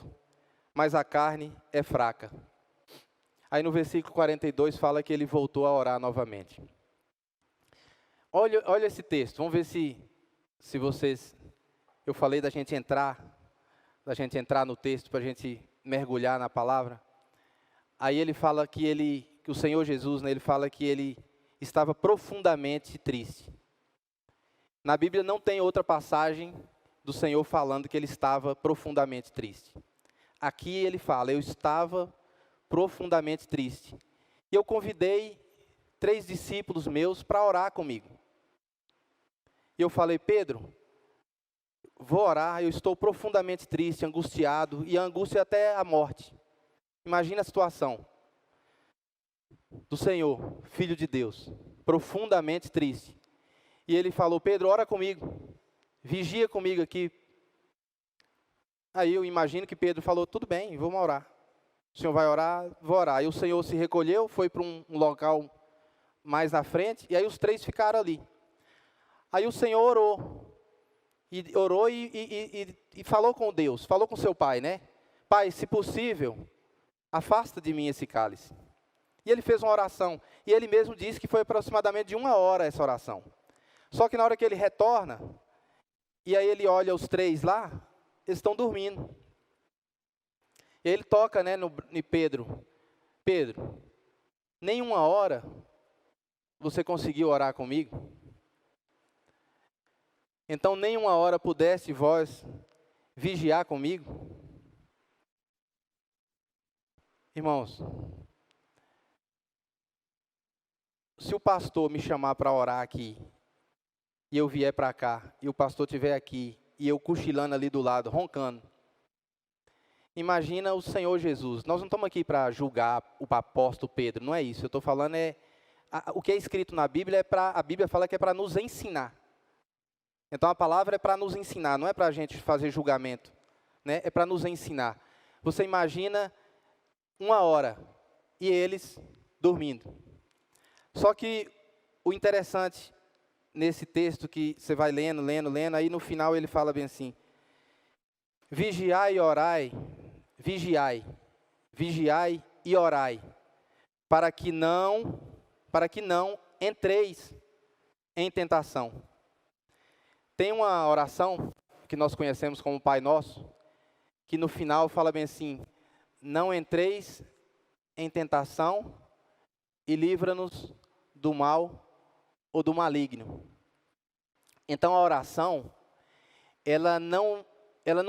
mas a carne é fraca. Aí no versículo 42 fala que ele voltou a orar novamente. Olha esse texto, vamos ver se vocês... Eu falei da gente entrar no texto, para a gente mergulhar na palavra. Aí ele fala que o Senhor Jesus, né, ele fala que ele estava profundamente triste. Na Bíblia não tem outra passagem do Senhor falando que ele estava profundamente triste. Aqui ele fala: eu estava profundamente triste. E eu convidei 3 discípulos meus para orar comigo. E eu falei: Pedro, vou orar, eu estou profundamente triste, angustiado, e a angústia até a morte. Imagina a situação do Senhor, Filho de Deus, profundamente triste. E ele falou: Pedro, ora comigo, vigia comigo aqui. Aí eu imagino que Pedro falou: tudo bem, vamos orar. O Senhor vai orar, vou orar. Aí o Senhor se recolheu, foi para um local mais na frente, e aí os 3 ficaram ali. Aí o Senhor orou e falou com Deus, falou com seu pai, né? Pai, se possível, afasta de mim esse cálice. E ele fez uma oração, e ele mesmo disse que foi aproximadamente de 1 hora essa oração. Só que na hora que ele retorna, e aí ele olha os 3 lá, eles estão dormindo. E ele toca, né, em Pedro. Pedro, nem 1 hora você conseguiu orar comigo? Então nem 1 hora pudesse vós vigiar comigo? Irmãos, se o pastor me chamar para orar aqui, e eu vier para cá, e o pastor estiver aqui, e eu cochilando ali do lado, roncando, imagina o Senhor Jesus. Nós não estamos aqui para julgar o apóstolo Pedro, não é isso. Eu estou falando o que é escrito na Bíblia, a Bíblia fala que é para nos ensinar. Então a palavra é para nos ensinar, não é para a gente fazer julgamento, né? É para nos ensinar. Você imagina 1 hora, e eles dormindo. Só que o interessante nesse texto que você vai lendo, aí no final ele fala bem assim: vigiai e orai, vigiai e orai, para que não entreis em tentação. Tem uma oração que nós conhecemos como Pai Nosso, que no final fala bem assim: não entreis em tentação e livra-nos do mal ou do maligno. Então a oração, ela não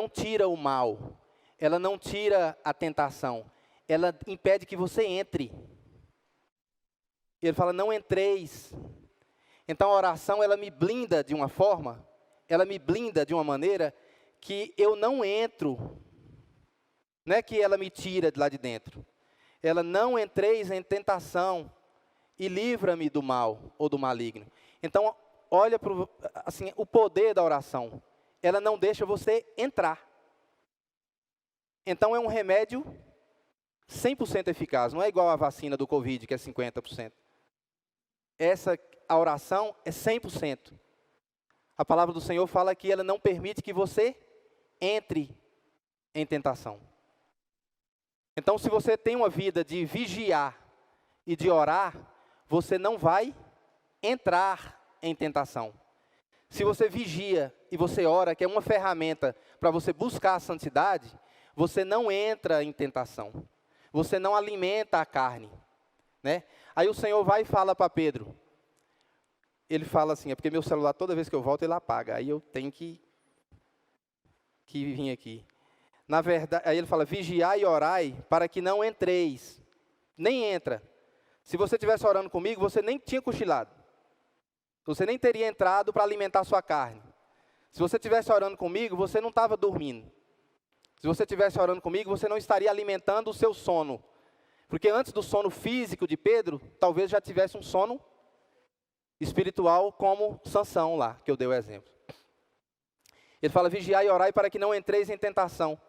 tira o mal, ela não tira a tentação, ela impede que você entre. Ele fala: não entreis. Então a oração, ela me blinda de uma forma, ela me blinda de uma maneira que eu não entro. Não é que ela me tira de lá de dentro. Ela: não entreis em tentação e livra-me do mal ou do maligno. Então, olha para assim, o poder da oração. Ela não deixa você entrar. Então, é um remédio 100% eficaz. Não é igual a vacina do Covid, que é 50%. A oração é 100%. A palavra do Senhor fala que ela não permite que você entre em tentação. Então, se você tem uma vida de vigiar e de orar, você não vai entrar em tentação. Se você vigia e você ora, que é uma ferramenta para você buscar a santidade, você não entra em tentação. Você não alimenta a carne, né? Aí o Senhor vai e fala para Pedro. Ele fala assim: é porque meu celular, toda vez que eu volto, ele apaga. Aí eu tenho que vir aqui. Na verdade, aí ele fala: vigiai e orai para que não entreis. Nem entra. Se você estivesse orando comigo, você nem tinha cochilado. Você nem teria entrado para alimentar a sua carne. Se você estivesse orando comigo, você não estava dormindo. Se você estivesse orando comigo, você não estaria alimentando o seu sono. Porque antes do sono físico de Pedro, talvez já tivesse um sono espiritual, como Sansão lá, que eu dei o exemplo. Ele fala: vigiai e orai para que não entreis em tentação.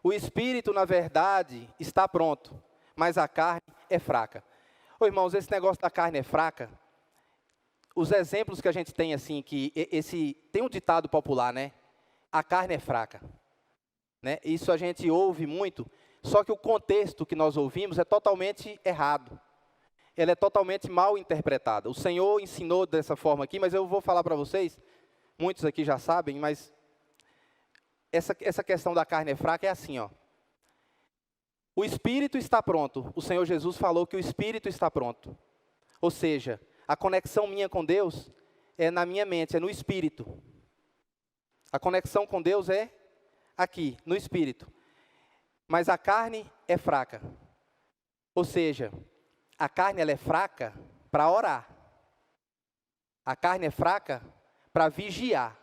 O espírito, na verdade, está pronto, mas a carne é fraca. Ô, irmãos, esse negócio da carne é fraca, os exemplos que a gente tem, assim, tem um ditado popular, né? A carne é fraca. Né? Isso a gente ouve muito, só que o contexto que nós ouvimos é totalmente errado. Ele é totalmente mal interpretado. O Senhor ensinou dessa forma aqui, mas eu vou falar para vocês, muitos aqui já sabem, mas essa questão da carne é fraca é assim, ó. O espírito está pronto. O Senhor Jesus falou que o espírito está pronto. Ou seja, a conexão minha com Deus é na minha mente, é no espírito. A conexão com Deus é aqui, no espírito. Mas a carne é fraca. Ou seja, a carne ela é fraca para orar. A carne é fraca para vigiar.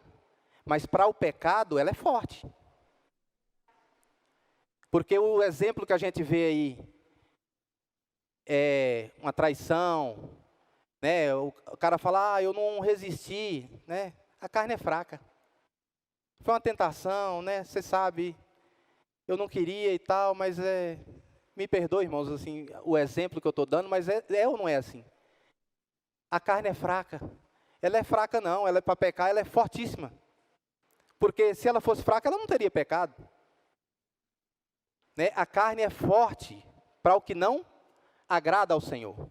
Mas para o pecado ela é forte. Porque o exemplo que a gente vê aí é uma traição, né? O cara fala, eu não resisti, né? A carne é fraca. Foi uma tentação, né? Você sabe, eu não queria e tal, mas me perdoe, irmãos, assim, o exemplo que eu estou dando, mas é ou não é assim? A carne é fraca. Ela é fraca não, ela é para pecar, ela é fortíssima. Porque se ela fosse fraca, ela não teria pecado. Né? A carne é forte para o que não agrada ao Senhor.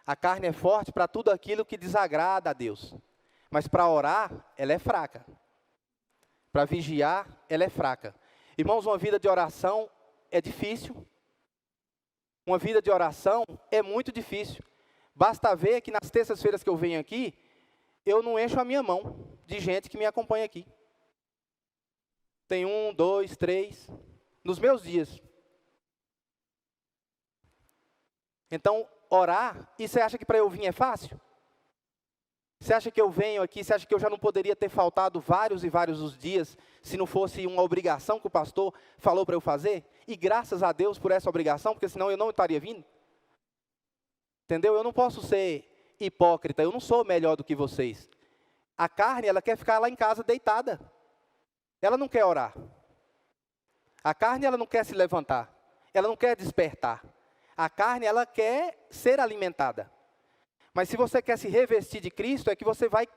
A carne é forte para tudo aquilo que desagrada a Deus. Mas para orar, ela é fraca. Para vigiar, ela é fraca. Irmãos, uma vida de oração é difícil. Uma vida de oração é muito difícil. Basta ver que nas terças-feiras que eu venho aqui, eu não encho a minha mão de gente que me acompanha aqui. Tem 1, 2, 3, nos meus dias. Então, orar, e você acha que para eu vir é fácil? Você acha que eu venho aqui, você acha que eu já não poderia ter faltado vários e vários os dias, se não fosse uma obrigação que o pastor falou para eu fazer? E graças a Deus por essa obrigação, porque senão eu não estaria vindo. Entendeu? Eu não posso ser hipócrita, eu não sou melhor do que vocês. A carne, ela quer ficar lá em casa deitada. Ela não quer orar. A carne, ela não quer se levantar. Ela não quer despertar. A carne, ela quer ser alimentada. Mas se você quer se revestir de Cristo, é que você vai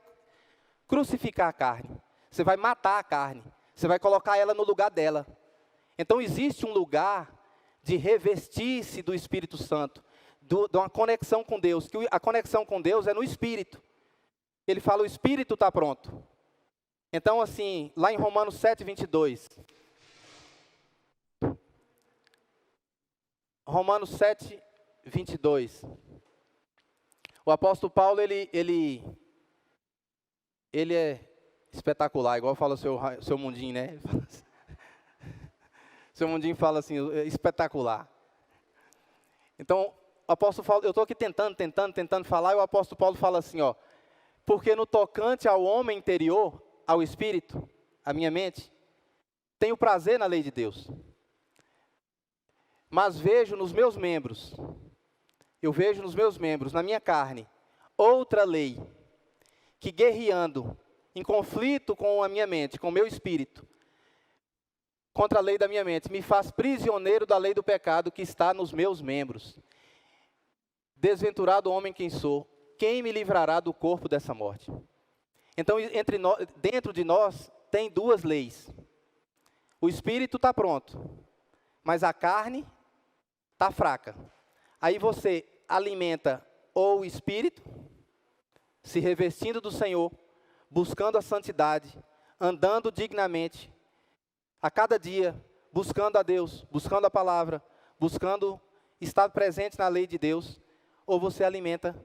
crucificar a carne. Você vai matar a carne. Você vai colocar ela no lugar dela. Então existe um lugar de revestir-se do Espírito Santo, de uma conexão com Deus. Que a conexão com Deus é no Espírito. Ele fala, o Espírito está pronto. Então assim, lá em Romanos 7, 22. Romanos 7, 22. O apóstolo Paulo, ele é espetacular, igual fala o seu Mundinho, né? Seu Mundinho fala assim, espetacular. Então, o apóstolo Paulo, eu estou aqui tentando falar, e o apóstolo Paulo fala assim, porque no tocante ao homem interior, ao espírito, à minha mente, tenho prazer na lei de Deus. Mas vejo nos meus membros, na minha carne, outra lei, que guerreando, em conflito com a minha mente, com o meu espírito, contra a lei da minha mente, me faz prisioneiro da lei do pecado que está nos meus membros. Desventurado homem quem sou, quem me livrará do corpo dessa morte? Então, dentro de nós, tem duas leis. O espírito está pronto, mas a carne está fraca. Aí você alimenta ou o espírito, se revestindo do Senhor, buscando a santidade, andando dignamente, a cada dia, buscando a Deus, buscando a palavra, buscando estar presente na lei de Deus, ou você alimenta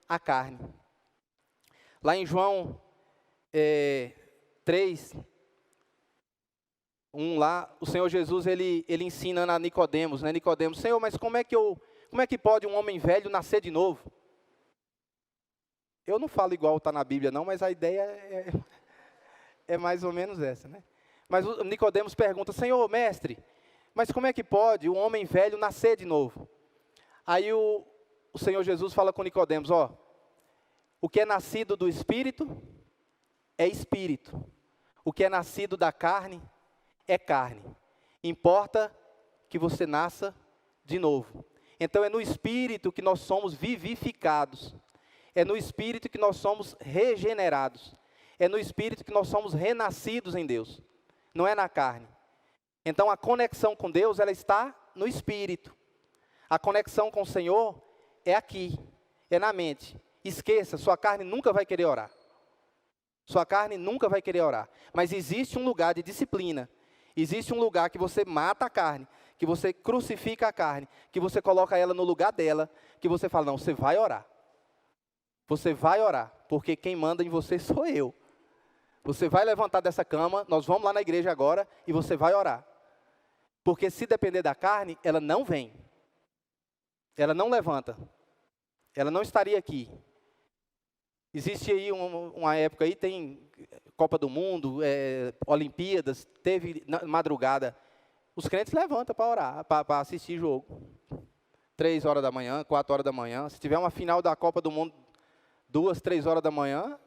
a carne. Lá em João 3, 1 lá, o Senhor Jesus, ele ensina a Nicodemos, né? Nicodemos, Senhor, mas como é que pode um homem velho nascer de novo? Eu não falo igual está na Bíblia não, mas a ideia é mais ou menos essa, né? Mas o Nicodemos pergunta, Senhor, mestre, mas como é que pode um homem velho nascer de novo? Aí o Senhor Jesus fala com Nicodemos, o que é nascido do Espírito é Espírito. O que é nascido da carne é carne. Importa que você nasça de novo. Então é no Espírito que nós somos vivificados. É no Espírito que nós somos regenerados. É no Espírito que nós somos renascidos em Deus. Não é na carne. Então a conexão com Deus, ela está no Espírito. A conexão com o Senhor é aqui, é na mente. Esqueça, sua carne nunca vai querer orar. Sua carne nunca vai querer orar. Mas existe um lugar de disciplina. Existe um lugar que você mata a carne, que você crucifica a carne, que você coloca ela no lugar dela, que você fala, não, você vai orar. Você vai orar, porque quem manda em você sou eu. Você vai levantar dessa cama, nós vamos lá na igreja agora, e você vai orar. Porque se depender da carne, ela não vem. ela não levanta. Ela não estaria aqui. Existe aí uma época aí, tem Copa do Mundo, Olimpíadas, teve madrugada. Os crentes levantam para orar, para assistir jogo. 3 horas da manhã, 4 horas da manhã. Se tiver uma final da Copa do Mundo, 2, 3 horas da manhã,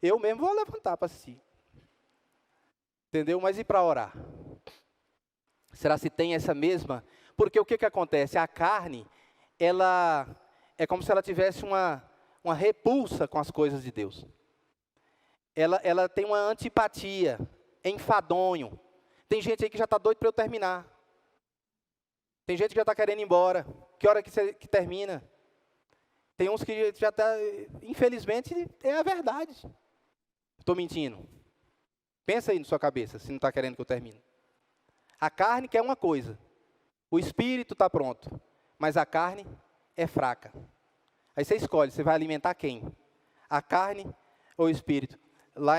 eu mesmo vou levantar para assistir. Entendeu? Mas e para orar? Será se tem essa mesma? Porque o que acontece? A carne, ela é como se ela tivesse uma repulsa com as coisas de Deus. Ela tem uma antipatia, é enfadonho. Tem gente aí que já está doido para eu terminar. Tem gente que já está querendo ir embora. Que hora que termina? Tem uns que já está, infelizmente, é a verdade. Estou mentindo. Pensa aí na sua cabeça, se não está querendo que eu termine. A carne quer uma coisa. O espírito está pronto. Mas a carne é fraca. Aí você escolhe, você vai alimentar quem? A carne ou o espírito? Lá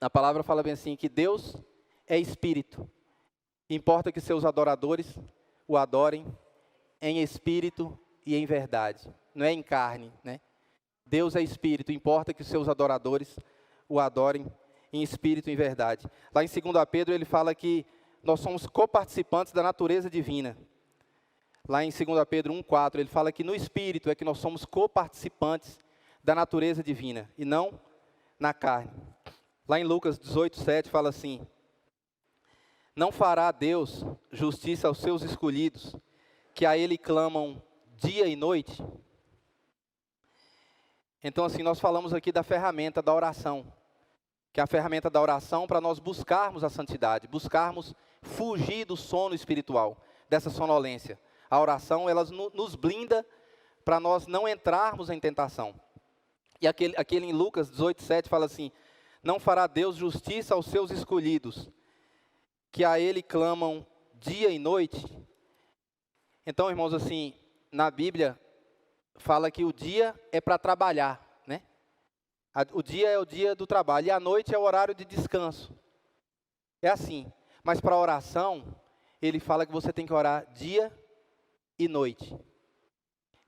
na palavra fala bem assim, que Deus é espírito. Importa que seus adoradores o adorem em espírito e em verdade. Não é em carne, né? Deus é espírito, importa que os seus adoradores o adorem em espírito e em verdade. Lá em 2 Pedro ele fala que nós somos coparticipantes da natureza divina. Lá em 2 Pedro 1,4 ele fala que no espírito é que nós somos coparticipantes da natureza divina e não na carne. Lá em Lucas 18,7 fala assim: não fará Deus justiça aos seus escolhidos, que a Ele clamam dia e noite? Então, assim, nós falamos aqui da ferramenta da oração, que é a ferramenta da oração para nós buscarmos a santidade, buscarmos fugir do sono espiritual, dessa sonolência. A oração, ela nos blinda para nós não entrarmos em tentação. E aquele em Lucas 18,7 fala assim: não fará Deus justiça aos seus escolhidos, que a Ele clamam dia e noite? Então, irmãos, assim, na Bíblia, fala que o dia é para trabalhar, né? O dia é o dia do trabalho, e a noite é o horário de descanso. É assim, mas para a oração, ele fala que você tem que orar dia e noite.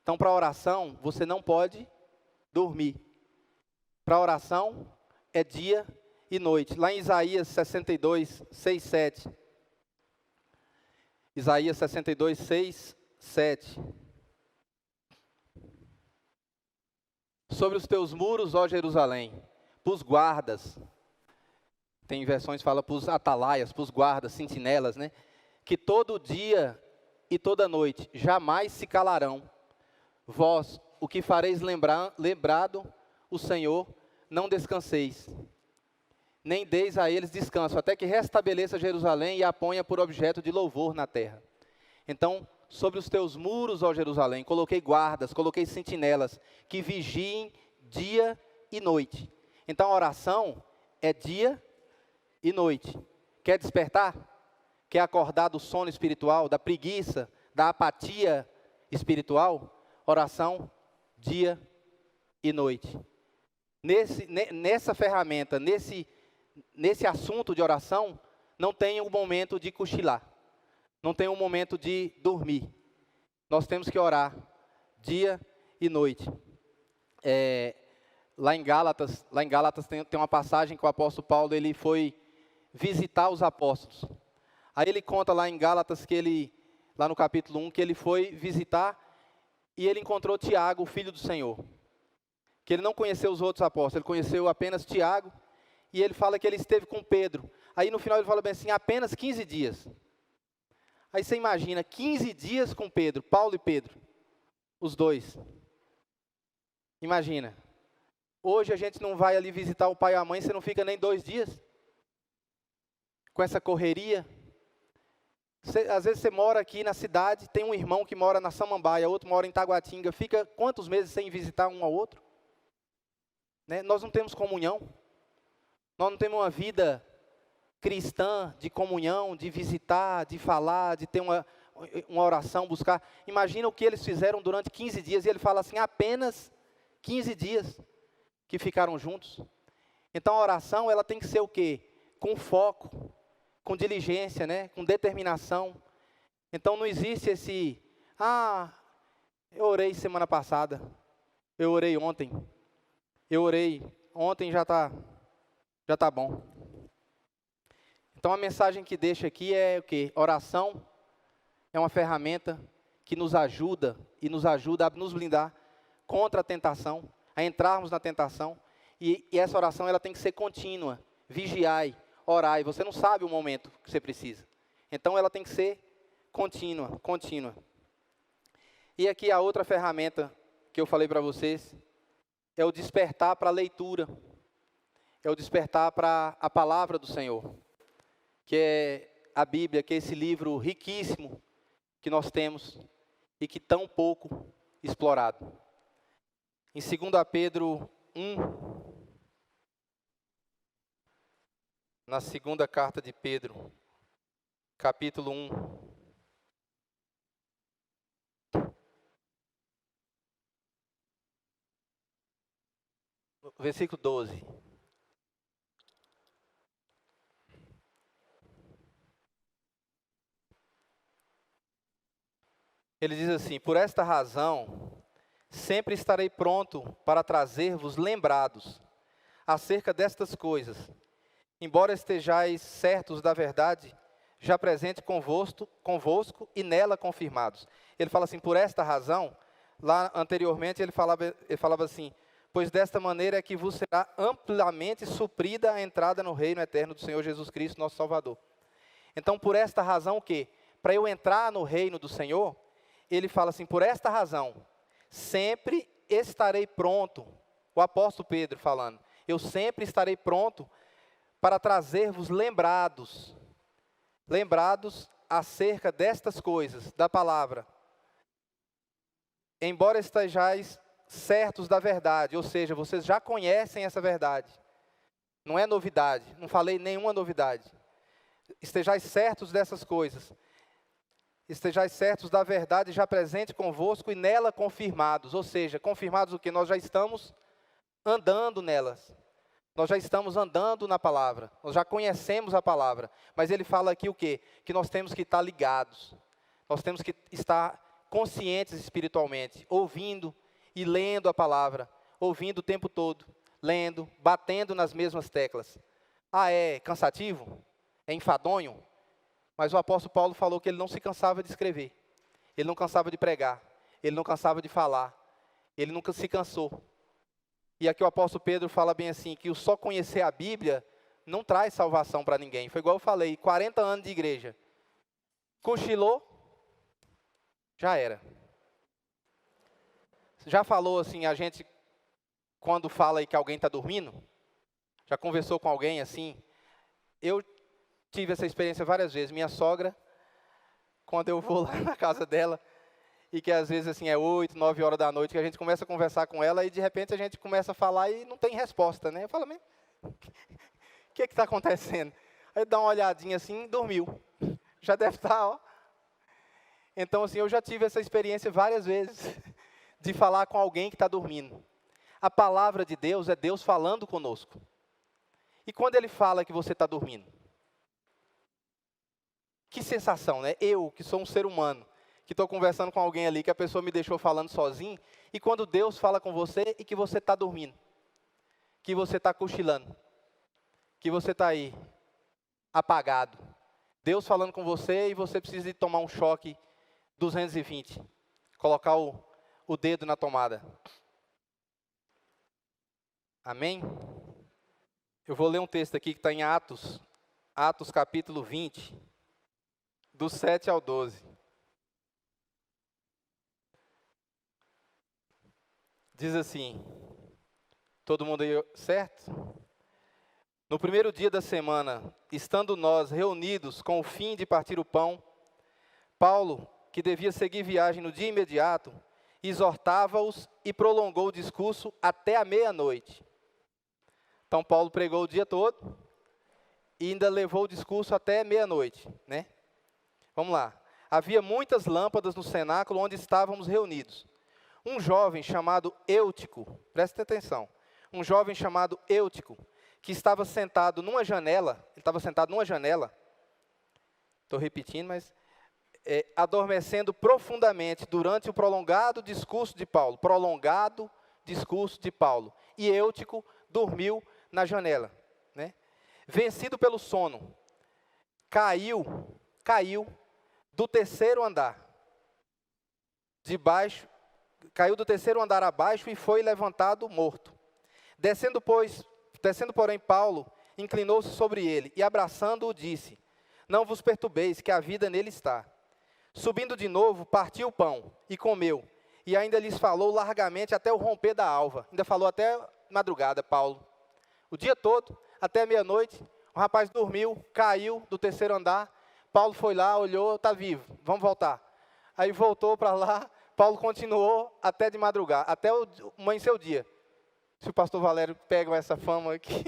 Então, para a oração, você não pode dormir. Para a oração, é dia e noite. Lá em Isaías 62, 6, 7. Isaías 62, 6, 7. Sobre os teus muros, ó Jerusalém, pus guardas. Tem versões que falam pus atalaias, pus guardas, sentinelas, né? Que todo dia e toda noite jamais se calarão. Vós, o que fareis lembrado o Senhor, não descanseis, nem deis a eles descanso, até que restabeleça Jerusalém e a ponha por objeto de louvor na terra. Então, sobre os teus muros, ó Jerusalém, coloquei guardas, coloquei sentinelas, que vigiem dia e noite. Então, a oração é dia e noite. Quer despertar? Quer acordar do sono espiritual, da preguiça, da apatia espiritual? Oração, dia e noite. Nessa ferramenta, nesse assunto de oração, não tem um momento de cochilar, não tem um momento de dormir. Nós temos que orar dia e noite. Lá em Gálatas tem uma passagem que o apóstolo Paulo ele foi visitar os apóstolos. Aí ele conta lá em Gálatas lá no capítulo 1, que ele foi visitar e ele encontrou Tiago, o filho do Senhor. Que ele não conheceu os outros apóstolos, ele conheceu apenas Tiago, e ele fala que ele esteve com Pedro. Aí no final ele fala bem assim, apenas 15 dias. Aí você imagina, 15 dias com Pedro, Paulo e Pedro, os dois. Imagina, hoje a gente não vai ali visitar o pai e a mãe, você não fica nem 2 dias, com essa correria. Às vezes você mora aqui na cidade, tem um irmão que mora na Samambaia, outro mora em Taguatinga, fica quantos meses sem visitar um ao outro? Né? Nós não temos comunhão, nós não temos uma vida cristã de comunhão, de visitar, de falar, de ter uma oração, buscar. Imagina o que eles fizeram durante 15 dias, e ele fala assim, apenas 15 dias que ficaram juntos. Então a oração, ela tem que ser o quê? Com foco, com diligência, né? Com determinação. Então não existe Ah, eu orei semana passada, eu orei ontem, já tá bom. Então a mensagem que deixa aqui é o quê? Oração é uma ferramenta que nos ajuda a nos blindar contra a tentação, a entrarmos na tentação. E essa oração ela tem que ser contínua. Vigiai, orai. Você não sabe o momento que você precisa. Então ela tem que ser contínua. E aqui a outra ferramenta que eu falei para vocês é o despertar para a leitura. É o despertar para a palavra do Senhor, que é a Bíblia, que é esse livro riquíssimo que nós temos e que tão pouco explorado. Em 2 Pedro 1, na segunda carta de Pedro, capítulo 1, versículo 12. Ele diz assim: por esta razão, sempre estarei pronto para trazer-vos lembrados acerca destas coisas, embora estejais certos da verdade, já presente convosco e nela confirmados. Ele fala assim, por esta razão, lá anteriormente ele falava assim, pois desta maneira é que vos será amplamente suprida a entrada no reino eterno do Senhor Jesus Cristo, nosso Salvador. Então, por esta razão o quê? Para eu entrar no reino do Senhor, ele fala assim, por esta razão, sempre estarei pronto, o apóstolo Pedro falando, eu sempre estarei pronto para trazer-vos lembrados acerca destas coisas, da palavra, embora estejais certos da verdade, ou seja, vocês já conhecem essa verdade, não é novidade, não falei nenhuma novidade, estejais certos dessas coisas, estejais certos da verdade já presente convosco e nela confirmados, ou seja, confirmados o que? Nós já estamos andando nelas, nós já estamos andando na palavra, nós já conhecemos a palavra, mas ele fala aqui o quê? Que nós temos que estar ligados, nós temos que estar conscientes espiritualmente, ouvindo e lendo a palavra, ouvindo o tempo todo, lendo, batendo nas mesmas teclas. Ah, é cansativo? É enfadonho? Mas o apóstolo Paulo falou que ele não se cansava de escrever, ele não cansava de pregar, ele não cansava de falar, ele nunca se cansou. E aqui o apóstolo Pedro fala bem assim, que o só conhecer a Bíblia não traz salvação para ninguém. Foi igual eu falei, 40 anos de igreja. Cochilou, já era. Já falou assim, a gente, quando fala aí que alguém está dormindo, já conversou com alguém assim? Eu tive essa experiência várias vezes. Minha sogra, quando eu vou lá na casa dela, e que às vezes assim é 8, 9 horas da noite, que a gente começa a conversar com ela, e de repente a gente começa a falar e não tem resposta, né? Eu falo, mas o que está acontecendo? Aí dá uma olhadinha assim, dormiu. Já deve estar, ó. Então assim, eu já tive essa experiência várias vezes, de falar com alguém que está dormindo. A palavra de Deus é Deus falando conosco. E quando Ele fala que você está dormindo? Que sensação, né? Eu, que sou um ser humano, que estou conversando com alguém ali, que a pessoa me deixou falando sozinho, e quando Deus fala com você e que você está dormindo, que você está cochilando, que você está aí, apagado. Deus falando com você e você precisa de tomar um choque 220, colocar o dedo na tomada. Amém? Eu vou ler um texto aqui que está em Atos capítulo 20, do 7 ao 12. Diz assim, todo mundo aí certo? No primeiro dia da semana, estando nós reunidos com o fim de partir o pão, Paulo, que devia seguir viagem no dia imediato, exortava-os e prolongou o discurso até a meia-noite. Então Paulo pregou o dia todo e ainda levou o discurso até meia-noite, né? Vamos lá. Havia muitas lâmpadas no cenáculo onde estávamos reunidos. Um jovem chamado Eutico, presta atenção, um jovem chamado Eutico, que estava sentado numa janela, estou repetindo, mas adormecendo profundamente durante o prolongado discurso de Paulo. Prolongado discurso de Paulo. E Eutico dormiu na janela, né? Vencido pelo sono, caiu do terceiro andar. Caiu do terceiro andar abaixo e foi levantado morto. Descendo, porém, Paulo inclinou-se sobre ele e, abraçando-o, disse: não vos perturbeis, que a vida nele está. Subindo de novo, partiu o pão e comeu, e ainda lhes falou largamente até o romper da alva. Ainda falou até madrugada, Paulo. O dia todo, até meia-noite, o rapaz dormiu, caiu do terceiro andar. Paulo foi lá, olhou, está vivo, vamos voltar. Aí voltou para lá, Paulo continuou até de madrugada, até amanhecer o dia. Se o pastor Valério pega essa fama aqui,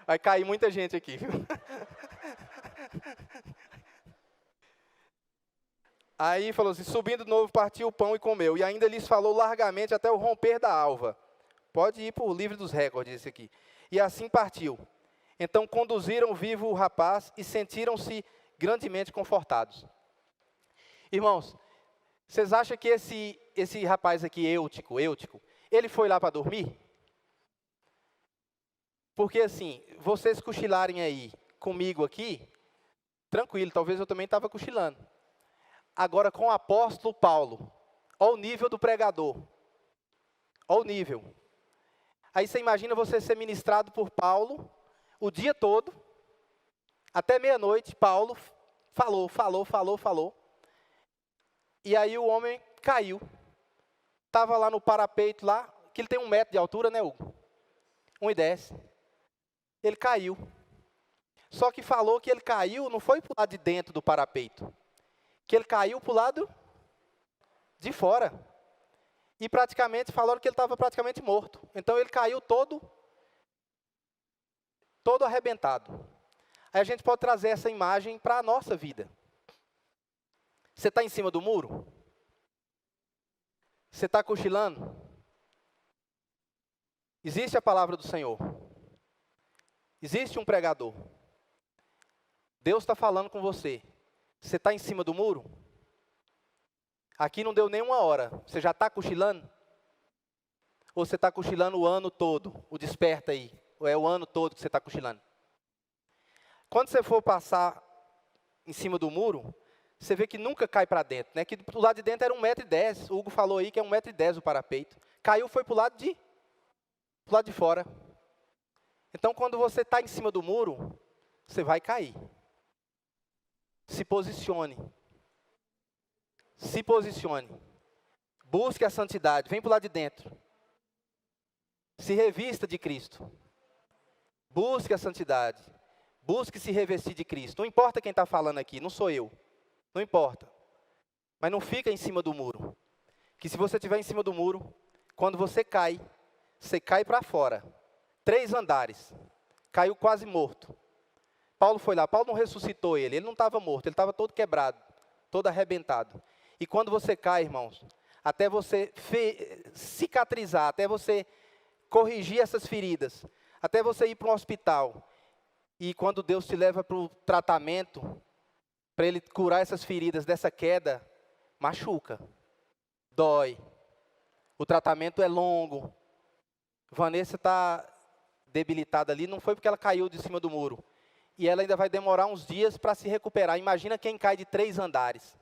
vai cair muita gente aqui, viu? Aí falou assim, subindo de novo, partiu o pão e comeu. E ainda lhes falou largamente até o romper da alva. Pode ir para o livro dos recordes esse aqui. E assim partiu. Então conduziram vivo o rapaz e sentiram-se grandemente confortados. Irmãos, vocês acham que esse rapaz aqui, Eutico, ele foi lá para dormir? Porque assim, vocês cochilarem aí comigo aqui, tranquilo, talvez eu também estava cochilando. Agora com o apóstolo Paulo, olha o nível do pregador, olha o nível. Aí você imagina você ser ministrado por Paulo, o dia todo, até meia-noite, Paulo falou. E aí o homem caiu, estava lá no parapeito lá, que ele tem 1 metro de altura, né, Hugo? 1,10. Ele caiu. Só que falou que ele caiu, não foi para o lado de dentro do parapeito, que ele caiu para o lado de fora. E praticamente falaram que ele estava praticamente morto. Então ele caiu todo arrebentado. Aí a gente pode trazer essa imagem para a nossa vida. Você está em cima do muro? Você está cochilando? Existe a palavra do Senhor. Existe um pregador. Deus está falando com você. Você está em cima do muro? Aqui não deu nem 1 hora. Você já está cochilando? Ou você está cochilando o ano todo? O desperta aí. Ou é o ano todo que você está cochilando? Quando você for passar em cima do muro, você vê que nunca cai para dentro, né? Que do lado de dentro era 1,10 m. O Hugo falou aí que é 1,10 m o parapeito. Caiu, foi para o lado de fora. Então, quando você está em cima do muro, você vai cair. Se posicione. Se posicione. Busque a santidade. Vem para o lado de dentro. Se revista de Cristo. Busque a santidade. Busque se revestir de Cristo. Não importa quem está falando aqui, não sou eu. Não importa. Mas não fica em cima do muro. Que se você estiver em cima do muro, quando você cai para fora. 3 andares. Caiu quase morto. Paulo foi lá. Paulo não ressuscitou ele. Ele não estava morto. Ele estava todo quebrado. Todo arrebentado. E quando você cai, irmãos, até você cicatrizar, até você corrigir essas feridas, até você ir para um hospital, e quando Deus te leva para o tratamento, para Ele curar essas feridas dessa queda, machuca, dói, o tratamento é longo. Vanessa está debilitada ali, não foi porque ela caiu de cima do muro, e ela ainda vai demorar uns dias para se recuperar. Imagina quem cai de 3 andares.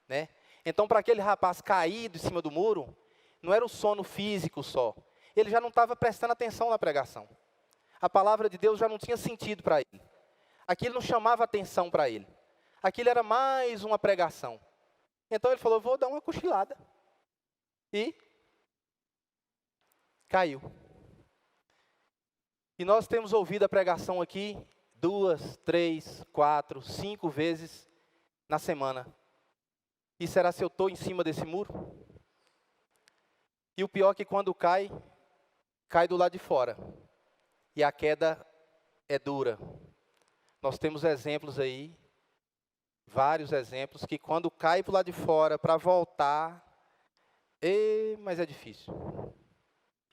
Né? Então, para aquele rapaz cair de cima do muro, não era o sono físico só. Ele já não estava prestando atenção na pregação. A palavra de Deus já não tinha sentido para ele. Aquilo não chamava atenção para ele. Aquilo era mais uma pregação. Então ele falou, vou dar uma cochilada. E caiu. E nós temos ouvido a pregação aqui 2, 3, 4, 5 vezes na semana. E será se eu estou em cima desse muro? E o pior é que quando cai do lado de fora. E a queda é dura. Nós temos exemplos aí, vários exemplos, que quando cai para o lado de fora, para voltar, mas é difícil.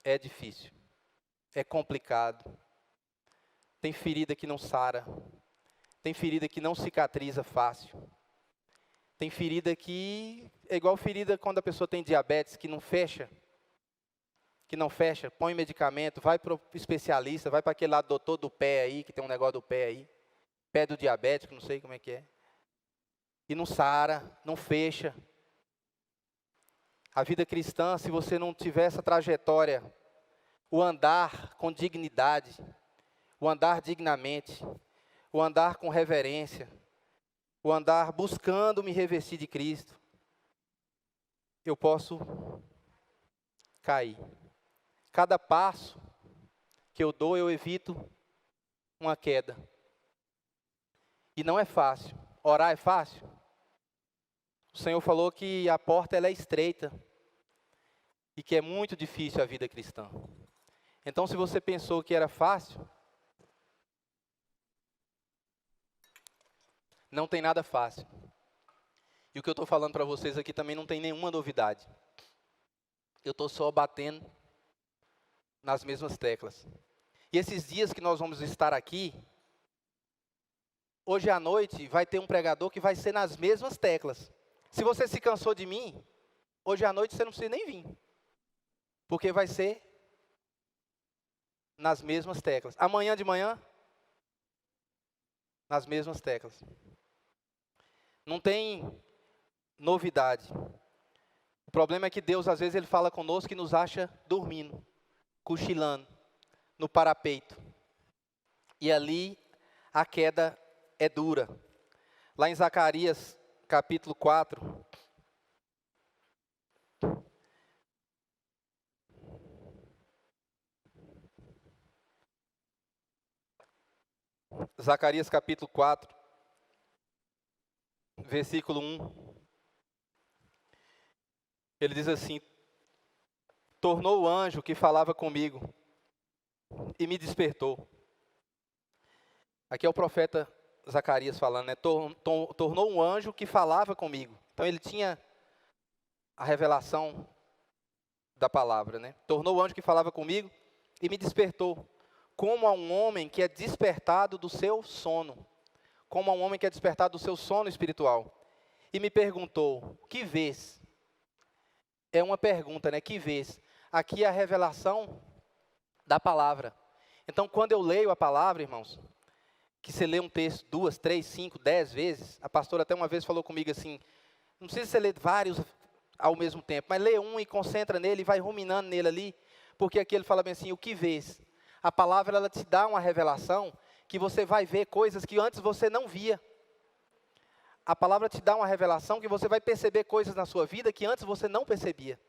É difícil. É complicado. Tem ferida que não sara. Tem ferida que não cicatriza fácil. Tem ferida que é igual ferida quando a pessoa tem diabetes, que não fecha. Põe medicamento, vai para o especialista, vai para aquele lado doutor do pé aí, que tem um negócio do pé aí. Pé do diabético, não sei como é que é. E não sara, não fecha. A vida cristã, se você não tiver essa trajetória, o andar com dignidade, o andar dignamente, o andar com reverência, o andar buscando me revestir de Cristo, eu posso cair. Cada passo que eu dou, eu evito uma queda. E não é fácil. Orar é fácil? O Senhor falou que a porta ela é estreita e que é muito difícil a vida cristã. Então, se você pensou que era fácil, não tem nada fácil. E o que eu estou falando para vocês aqui também não tem nenhuma novidade. Eu estou só batendo nas mesmas teclas. E esses dias que nós vamos estar aqui, hoje à noite vai ter um pregador que vai ser nas mesmas teclas. Se você se cansou de mim, hoje à noite você não precisa nem vir. Porque vai ser nas mesmas teclas. Amanhã de manhã, nas mesmas teclas. Não tem novidade. O problema é que Deus, às vezes, Ele fala conosco e nos acha dormindo, cochilando, no parapeito. E ali a queda é dura. Lá em Zacarias, capítulo 4. Zacarias, capítulo 4. Versículo 1. Ele diz assim: tornou o anjo que falava comigo e me despertou. Aqui é o profeta Zacarias falando, né? Tornou um anjo que falava comigo. Então ele tinha a revelação da palavra, né? Tornou o anjo que falava comigo e me despertou, como a um homem que é despertado do seu sono. Como a um homem que é despertado do seu sono espiritual. E me perguntou: que vês? É uma pergunta, né? Que vês? Aqui é a revelação da palavra. Então, quando eu leio a palavra, irmãos, que você lê um texto 2, 3, 5, 10 vezes, a pastora até uma vez falou comigo assim, não precisa você ler vários ao mesmo tempo, mas lê um e concentra nele e vai ruminando nele ali, porque aqui ele fala bem assim: o que vês? A palavra, ela te dá uma revelação que você vai ver coisas que antes você não via. A palavra te dá uma revelação que você vai perceber coisas na sua vida que antes você não percebia.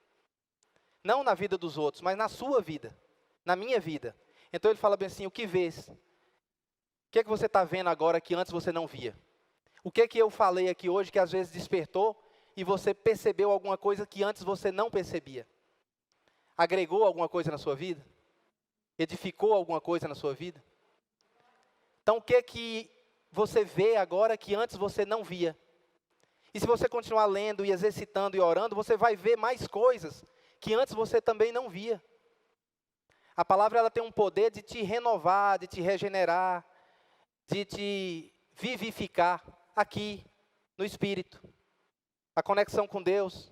Não na vida dos outros, mas na sua vida, na minha vida. Então ele fala bem assim: o que vês? O que é que você está vendo agora que antes você não via? O que é que eu falei aqui hoje que às vezes despertou e você percebeu alguma coisa que antes você não percebia? Agregou alguma coisa na sua vida? Edificou alguma coisa na sua vida? Então o que é que você vê agora que antes você não via? E se você continuar lendo e exercitando e orando, você vai ver mais coisas que antes você também não via. A palavra, ela tem um poder de te renovar, de te regenerar, de te vivificar aqui no Espírito. A conexão com Deus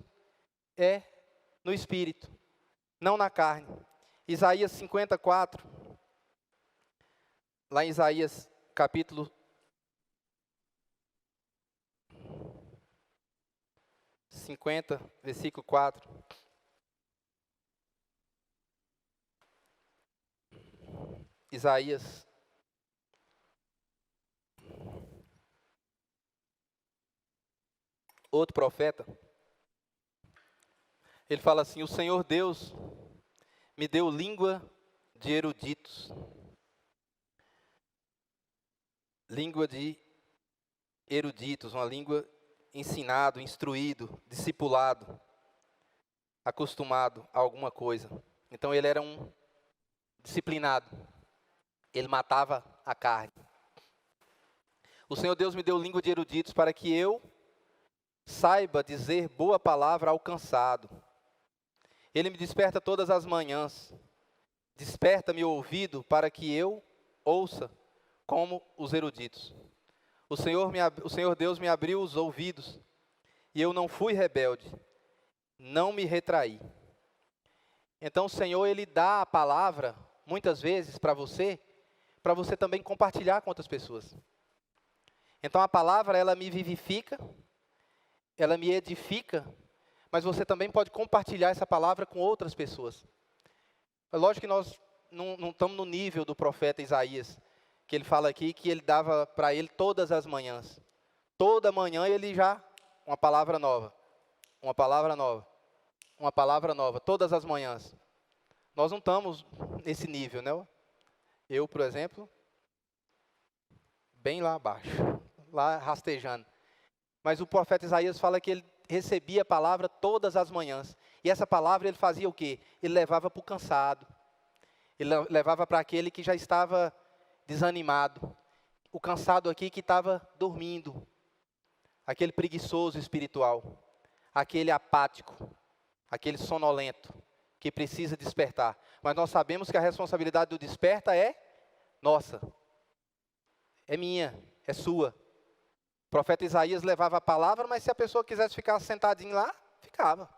é no Espírito, não na carne. Isaías 54, lá em Isaías capítulo 50, versículo 4. Isaías. Outro profeta. Ele fala assim: o Senhor Deus me deu língua de eruditos. Língua de eruditos, uma língua ensinado, instruído, discipulado, acostumado a alguma coisa. Então ele era um disciplinado. Ele matava a carne. O Senhor Deus me deu língua de eruditos para que eu saiba dizer boa palavra ao cansado. Ele me desperta todas as manhãs. Desperta-me o ouvido para que eu ouça como os eruditos. O Senhor Deus me abriu os ouvidos, e eu não fui rebelde, não me retraí. Então o Senhor, Ele dá a palavra, muitas vezes, para você também compartilhar com outras pessoas. Então a palavra, ela me vivifica, ela me edifica, mas você também pode compartilhar essa palavra com outras pessoas. É lógico que nós não estamos no nível do profeta Isaías, que ele fala aqui que ele dava para ele todas as manhãs. Toda manhã ele já, uma palavra nova, uma palavra nova, uma palavra nova, todas as manhãs. Nós não estamos nesse nível, né? Eu, por exemplo, bem lá abaixo, lá rastejando. Mas o profeta Isaías fala que ele recebia a palavra todas as manhãs. E essa palavra ele fazia o quê? Ele levava para o cansado. Ele levava para aquele que já estava desanimado. O cansado aqui que estava dormindo. Aquele preguiçoso espiritual. Aquele apático. Aquele sonolento. Que precisa despertar. Mas nós sabemos que a responsabilidade do desperta é nossa. É minha. É sua. O profeta Isaías levava a palavra, mas se a pessoa quisesse ficar sentadinho lá, ficava.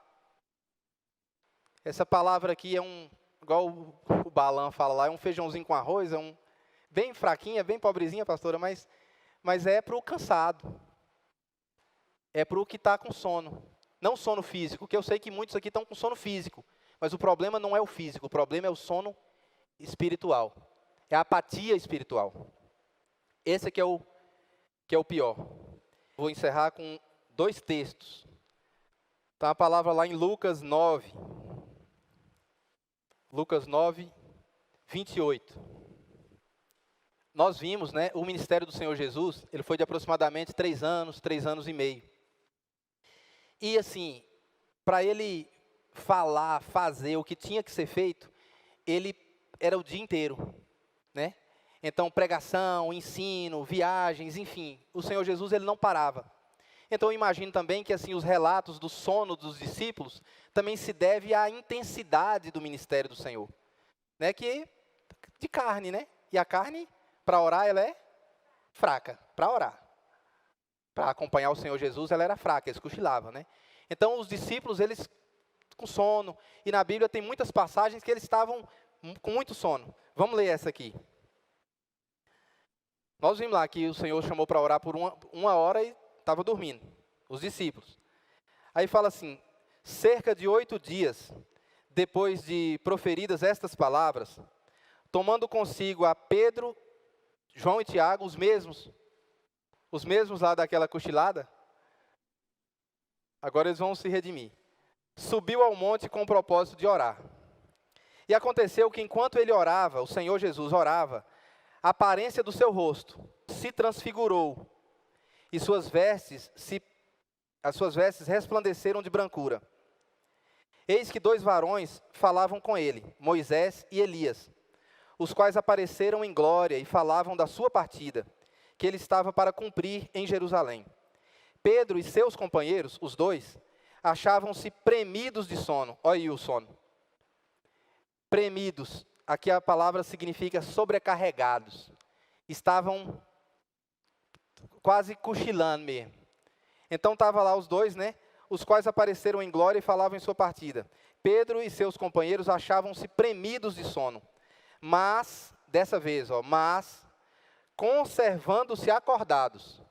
Essa palavra aqui é igual o Balaam fala lá, é um feijãozinho com arroz, bem fraquinha, bem pobrezinha, pastora, mas é para o cansado. É para o que está com sono. Não sono físico, que eu sei que muitos aqui estão com sono físico. Mas o problema não é o físico, o problema é o sono espiritual. É a apatia espiritual. Esse aqui é o pior. Vou encerrar com 2 textos. Está a palavra lá em Lucas 9. Lucas 9, 28. Nós vimos, né, o ministério do Senhor Jesus, ele foi de aproximadamente 3 anos, 3 anos e meio. E assim, para ele falar, fazer o que tinha que ser feito, ele era o dia inteiro, né? Então, pregação, ensino, viagens, enfim, o Senhor Jesus ele não parava. Então, eu imagino também que assim, os relatos do sono dos discípulos também se deve à intensidade do ministério do Senhor. Né? Que de carne, né? E a carne, para orar, ela é fraca, para orar. Para acompanhar o Senhor Jesus, ela era fraca, eles cochilavam, né? Então, os discípulos, eles com sono, e na Bíblia tem muitas passagens que eles estavam com muito sono. Vamos ler essa aqui. Nós vimos lá que o Senhor chamou para orar por uma hora e estava dormindo, os discípulos. Aí fala assim, cerca de 8 dias, depois de proferidas estas palavras, tomando consigo a Pedro, João e Tiago, os mesmos lá daquela cochilada, agora eles vão se redimir. Subiu ao monte com o propósito de orar. E aconteceu que enquanto ele orava, o Senhor Jesus orava, a aparência do seu rosto se transfigurou, e as suas vestes resplandeceram de brancura. Eis que 2 varões falavam com ele, Moisés e Elias, os quais apareceram em glória e falavam da sua partida, que ele estava para cumprir em Jerusalém. Pedro e seus companheiros, os 2, achavam-se premidos de sono. Olha aí o sono. Premidos. Aqui a palavra significa sobrecarregados. Estavam quase cochilando mesmo. Então estavam lá os 2, né? Os quais apareceram em glória e falavam em sua partida. Pedro e seus companheiros achavam-se premidos de sono. Mas, dessa vez, conservando-se acordados.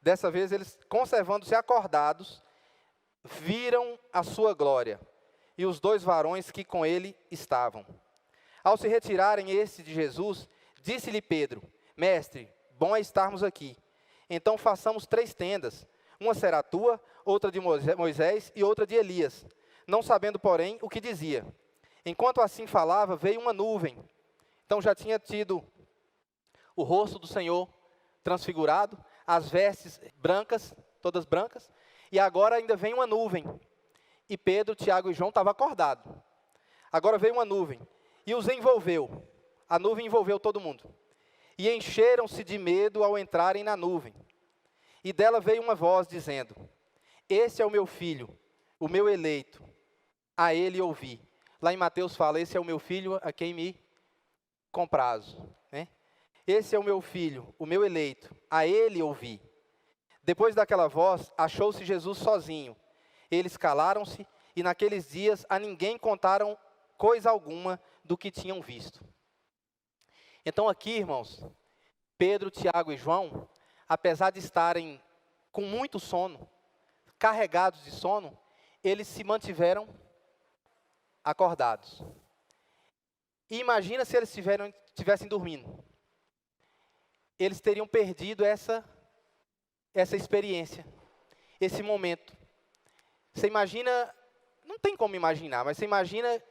Dessa vez eles, conservando-se acordados, viram a sua glória. E os 2 varões que com ele estavam. Ao se retirarem de Jesus, disse-lhe Pedro, Mestre, bom é estarmos aqui. Então façamos 3 tendas, uma será tua, outra de Moisés e outra de Elias, não sabendo, porém, o que dizia. Enquanto assim falava, veio uma nuvem. Então já tinha tido o rosto do Senhor transfigurado, as vestes brancas, todas brancas, e agora ainda vem uma nuvem. E Pedro, Tiago e João estavam acordados. Agora veio uma nuvem. E os envolveu. A nuvem envolveu todo mundo. E encheram-se de medo ao entrarem na nuvem. E dela veio uma voz dizendo, esse é o meu filho, o meu eleito, a ele ouvi. Lá em Mateus fala, esse é o meu filho a quem me comprazo. Né? Esse é o meu filho, o meu eleito, a ele ouvi. Depois daquela voz, achou-se Jesus sozinho. Eles calaram-se e naqueles dias a ninguém contaram coisa alguma do que tinham visto. Então aqui, irmãos, Pedro, Tiago e João, apesar de estarem com muito sono, carregados de sono, eles se mantiveram acordados. E imagina se eles estivessem dormindo. Eles teriam perdido essa experiência, esse momento. Você imagina, não tem como imaginar, mas você imagina,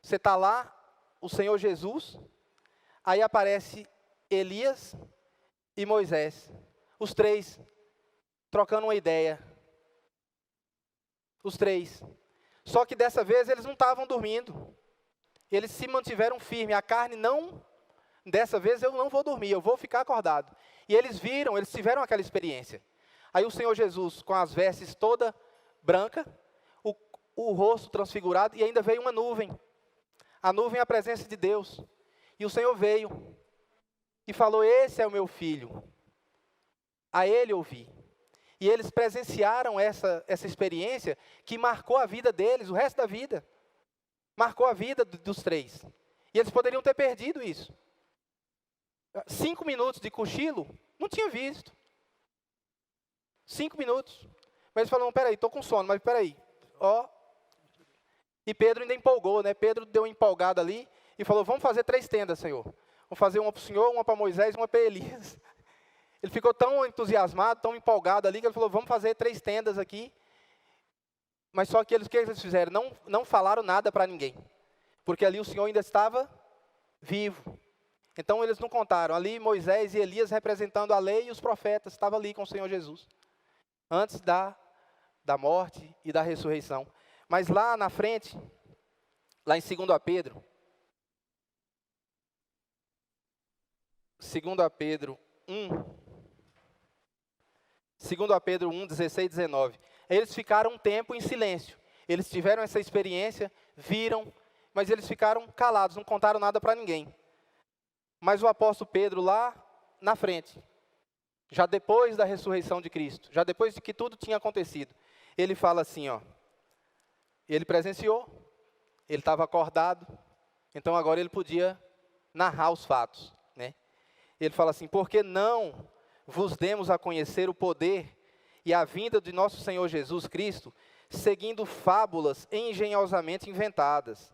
você está lá, o Senhor Jesus, aí aparece Elias e Moisés, os três, trocando uma ideia. Os três. Só que dessa vez eles não estavam dormindo. Eles se mantiveram firmes. A carne não, dessa vez eu não vou dormir, eu vou ficar acordado. E eles viram, eles tiveram aquela experiência. Aí o Senhor Jesus, com as vestes toda branca, o rosto transfigurado, e ainda veio uma nuvem. A nuvem é a presença de Deus. E o Senhor veio e falou: esse é o meu filho. A ele ouvi. E eles presenciaram essa experiência que marcou a vida deles, o resto da vida. Marcou a vida dos três. E eles poderiam ter perdido isso. 5 minutos de cochilo, não tinha visto. 5 minutos. Mas eles falaram: peraí, estou com sono, mas peraí. Ó. E Pedro ainda empolgou, né? Pedro deu uma empolgada ali e falou: vamos fazer 3 tendas, Senhor. Vamos fazer uma para o Senhor, uma para Moisés e uma para Elias. Ele ficou tão entusiasmado, tão empolgado ali, que ele falou: vamos fazer 3 tendas aqui. Mas só que o que eles fizeram? Não falaram nada para ninguém. Porque ali o Senhor ainda estava vivo. Então eles não contaram. Ali Moisés e Elias representando a lei e os profetas, estavam ali com o Senhor Jesus. Antes da morte e da ressurreição. Mas lá na frente, lá em 2 Pedro, 2 Pedro 1, 2 Pedro 1, 16 e 19. Eles ficaram um tempo em silêncio. Eles tiveram essa experiência, viram, mas eles ficaram calados, não contaram nada para ninguém. Mas o apóstolo Pedro lá na frente, já depois da ressurreição de Cristo, já depois de que tudo tinha acontecido, ele fala assim, ó, ele presenciou, ele estava acordado, então agora ele podia narrar os fatos, né? Ele fala assim: porque não vos demos a conhecer o poder e a vinda de nosso Senhor Jesus Cristo, seguindo fábulas engenhosamente inventadas.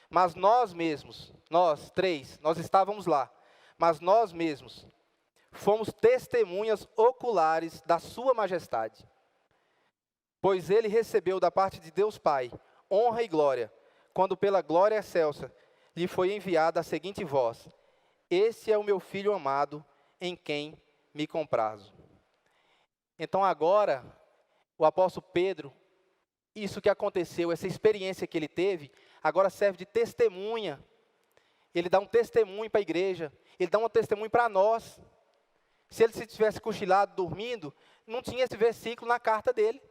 Mas nós mesmos, nós 3, nós estávamos lá, mas nós mesmos fomos testemunhas oculares da sua majestade. Pois ele recebeu da parte de Deus Pai honra e glória, quando pela glória excelsa lhe foi enviada a seguinte voz: esse é o meu filho amado, em quem me comprazo. Então agora, o apóstolo Pedro, isso que aconteceu, essa experiência que ele teve, agora serve de testemunha. Ele dá um testemunho para a igreja, ele dá um testemunho para nós. Se ele se tivesse cochilado, dormindo, não tinha esse versículo na carta dele.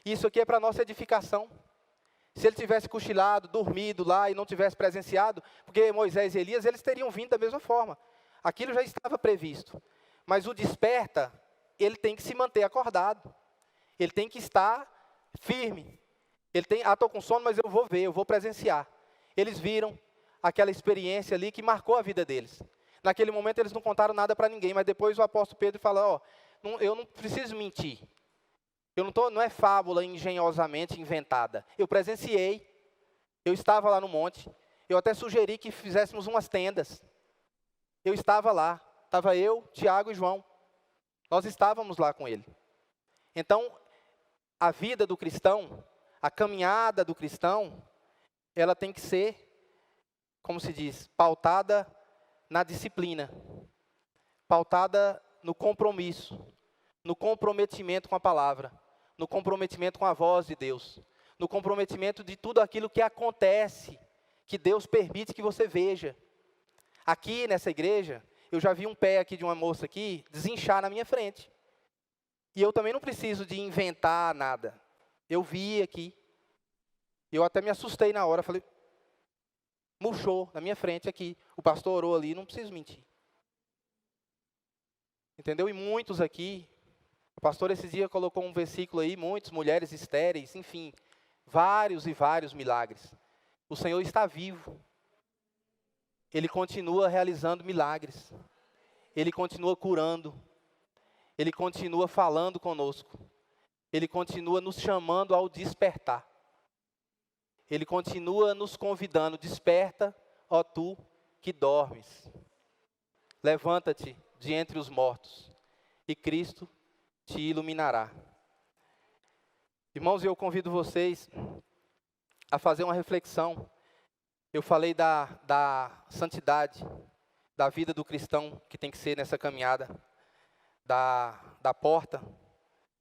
Isso aqui é para nossa edificação. Se ele tivesse cochilado, dormido lá e não tivesse presenciado, porque Moisés e Elias, eles teriam vindo da mesma forma. Aquilo já estava previsto. Mas o desperta, ele tem que se manter acordado. Ele tem que estar firme. Ele tem: estou com sono, mas eu vou ver, eu vou presenciar. Eles viram aquela experiência ali que marcou a vida deles. Naquele momento eles não contaram nada para ninguém, mas depois o apóstolo Pedro fala: ó, eu não preciso mentir. Não é fábula engenhosamente inventada. Eu presenciei. Eu estava lá no monte. Eu até sugeri que fizéssemos umas tendas. Eu estava lá. Estava eu, Tiago e João. Nós estávamos lá com ele. Então, a vida do cristão, a caminhada do cristão, ela tem que ser, como se diz, pautada na disciplina. Pautada no compromisso. No comprometimento com a palavra. No comprometimento com a voz de Deus, no comprometimento de tudo aquilo que acontece, que Deus permite que você veja. Aqui nessa igreja, eu já vi um pé aqui de uma moça aqui, desinchar na minha frente. E eu também não preciso de inventar nada. Eu vi aqui, eu até me assustei na hora, falei, murchou na minha frente aqui, o pastor orou ali, não preciso mentir. Entendeu? E muitos aqui, O pastor esse dia colocou um versículo aí, muitas mulheres estéreis, enfim, vários e vários milagres. O Senhor está vivo. Ele continua realizando milagres. Ele continua curando. Ele continua falando conosco. Ele continua nos chamando ao despertar. Ele continua nos convidando, desperta, ó tu que dormes. Levanta-te de entre os mortos, e Cristo te iluminará. Irmãos, eu convido vocês a fazer uma reflexão. Eu falei da santidade, da vida do cristão que tem que ser nessa caminhada, da porta,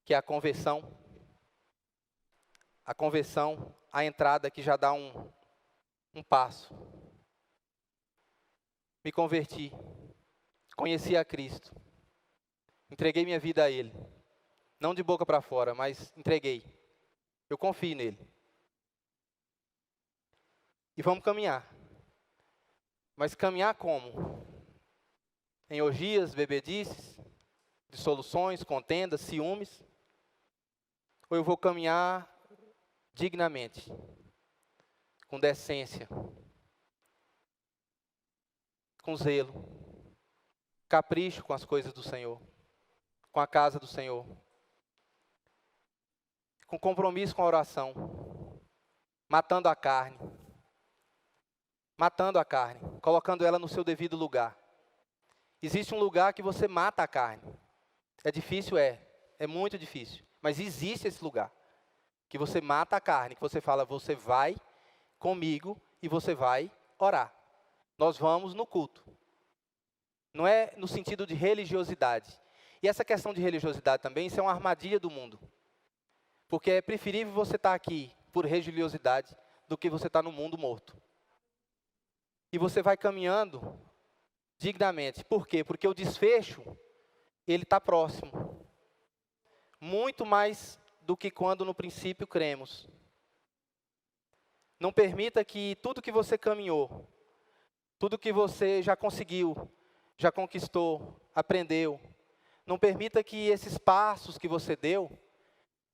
que é a conversão. A conversão, a entrada que já dá um passo. Me converti, conheci a Cristo, entreguei minha vida a Ele. Não de boca para fora, mas entreguei. Eu confio nele. E vamos caminhar. Mas caminhar como? Em orgias, bebedices, dissoluções, contendas, ciúmes? Ou eu vou caminhar dignamente, com decência, com zelo, capricho com as coisas do Senhor, com a casa do Senhor, com compromisso com a oração, matando a carne, colocando ela no seu devido lugar. Existe um lugar que você mata a carne. É difícil? É muito difícil, mas existe esse lugar, que você mata a carne, que você fala, você vai comigo e você vai orar. Nós vamos no culto. Não é no sentido de religiosidade. E essa questão de religiosidade também, isso é uma armadilha do mundo. Porque é preferível você estar aqui por religiosidade do que você estar no mundo morto. E você vai caminhando dignamente. Por quê? Porque o desfecho, ele está próximo. Muito mais do que quando no princípio cremos. Não permita que tudo que você caminhou, tudo que você já conseguiu, já conquistou, aprendeu, não permita que esses passos que você deu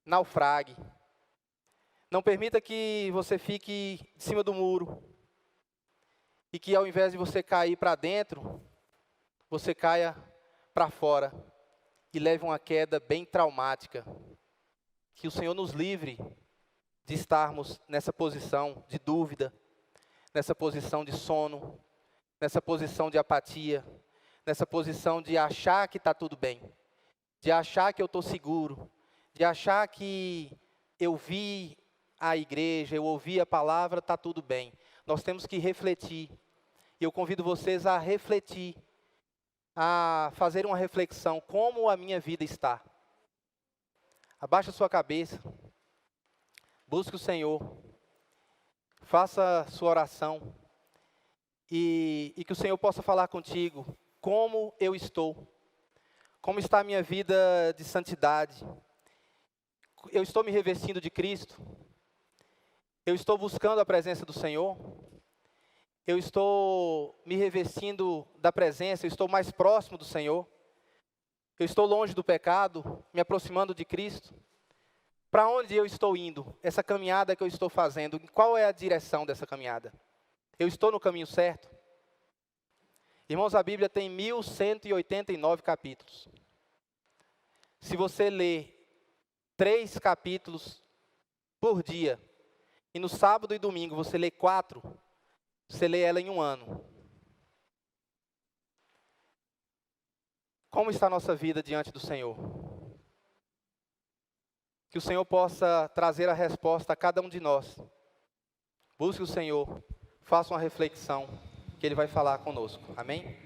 naufrague. Não permita que você fique em cima do muro e que ao invés de você cair para dentro, você caia para fora e leve uma queda bem traumática. Que o Senhor nos livre de estarmos nessa posição de dúvida, nessa posição de sono, nessa posição de apatia, nessa posição de achar que está tudo bem, de achar que eu estou seguro, de achar que eu vi a igreja, eu ouvi a palavra, está tudo bem. Nós temos que refletir. E eu convido vocês a refletir, a fazer uma reflexão, como a minha vida está. Abaixa a sua cabeça, busque o Senhor, faça sua oração e que o Senhor possa falar contigo como eu estou, como está a minha vida de santidade. Eu estou me revestindo de Cristo, eu estou buscando a presença do Senhor, eu estou me revestindo da presença, eu estou mais próximo do Senhor. Eu estou longe do pecado, me aproximando de Cristo. Para onde eu estou indo? Essa caminhada que eu estou fazendo, qual é a direção dessa caminhada? Eu estou no caminho certo? Irmãos, a Bíblia tem 1189 capítulos. Se você ler 3 capítulos por dia, e no sábado e domingo você lê 4, você lê ela em um ano. Como está a nossa vida diante do Senhor? Que o Senhor possa trazer a resposta a cada um de nós. Busque o Senhor, faça uma reflexão, que Ele vai falar conosco. Amém?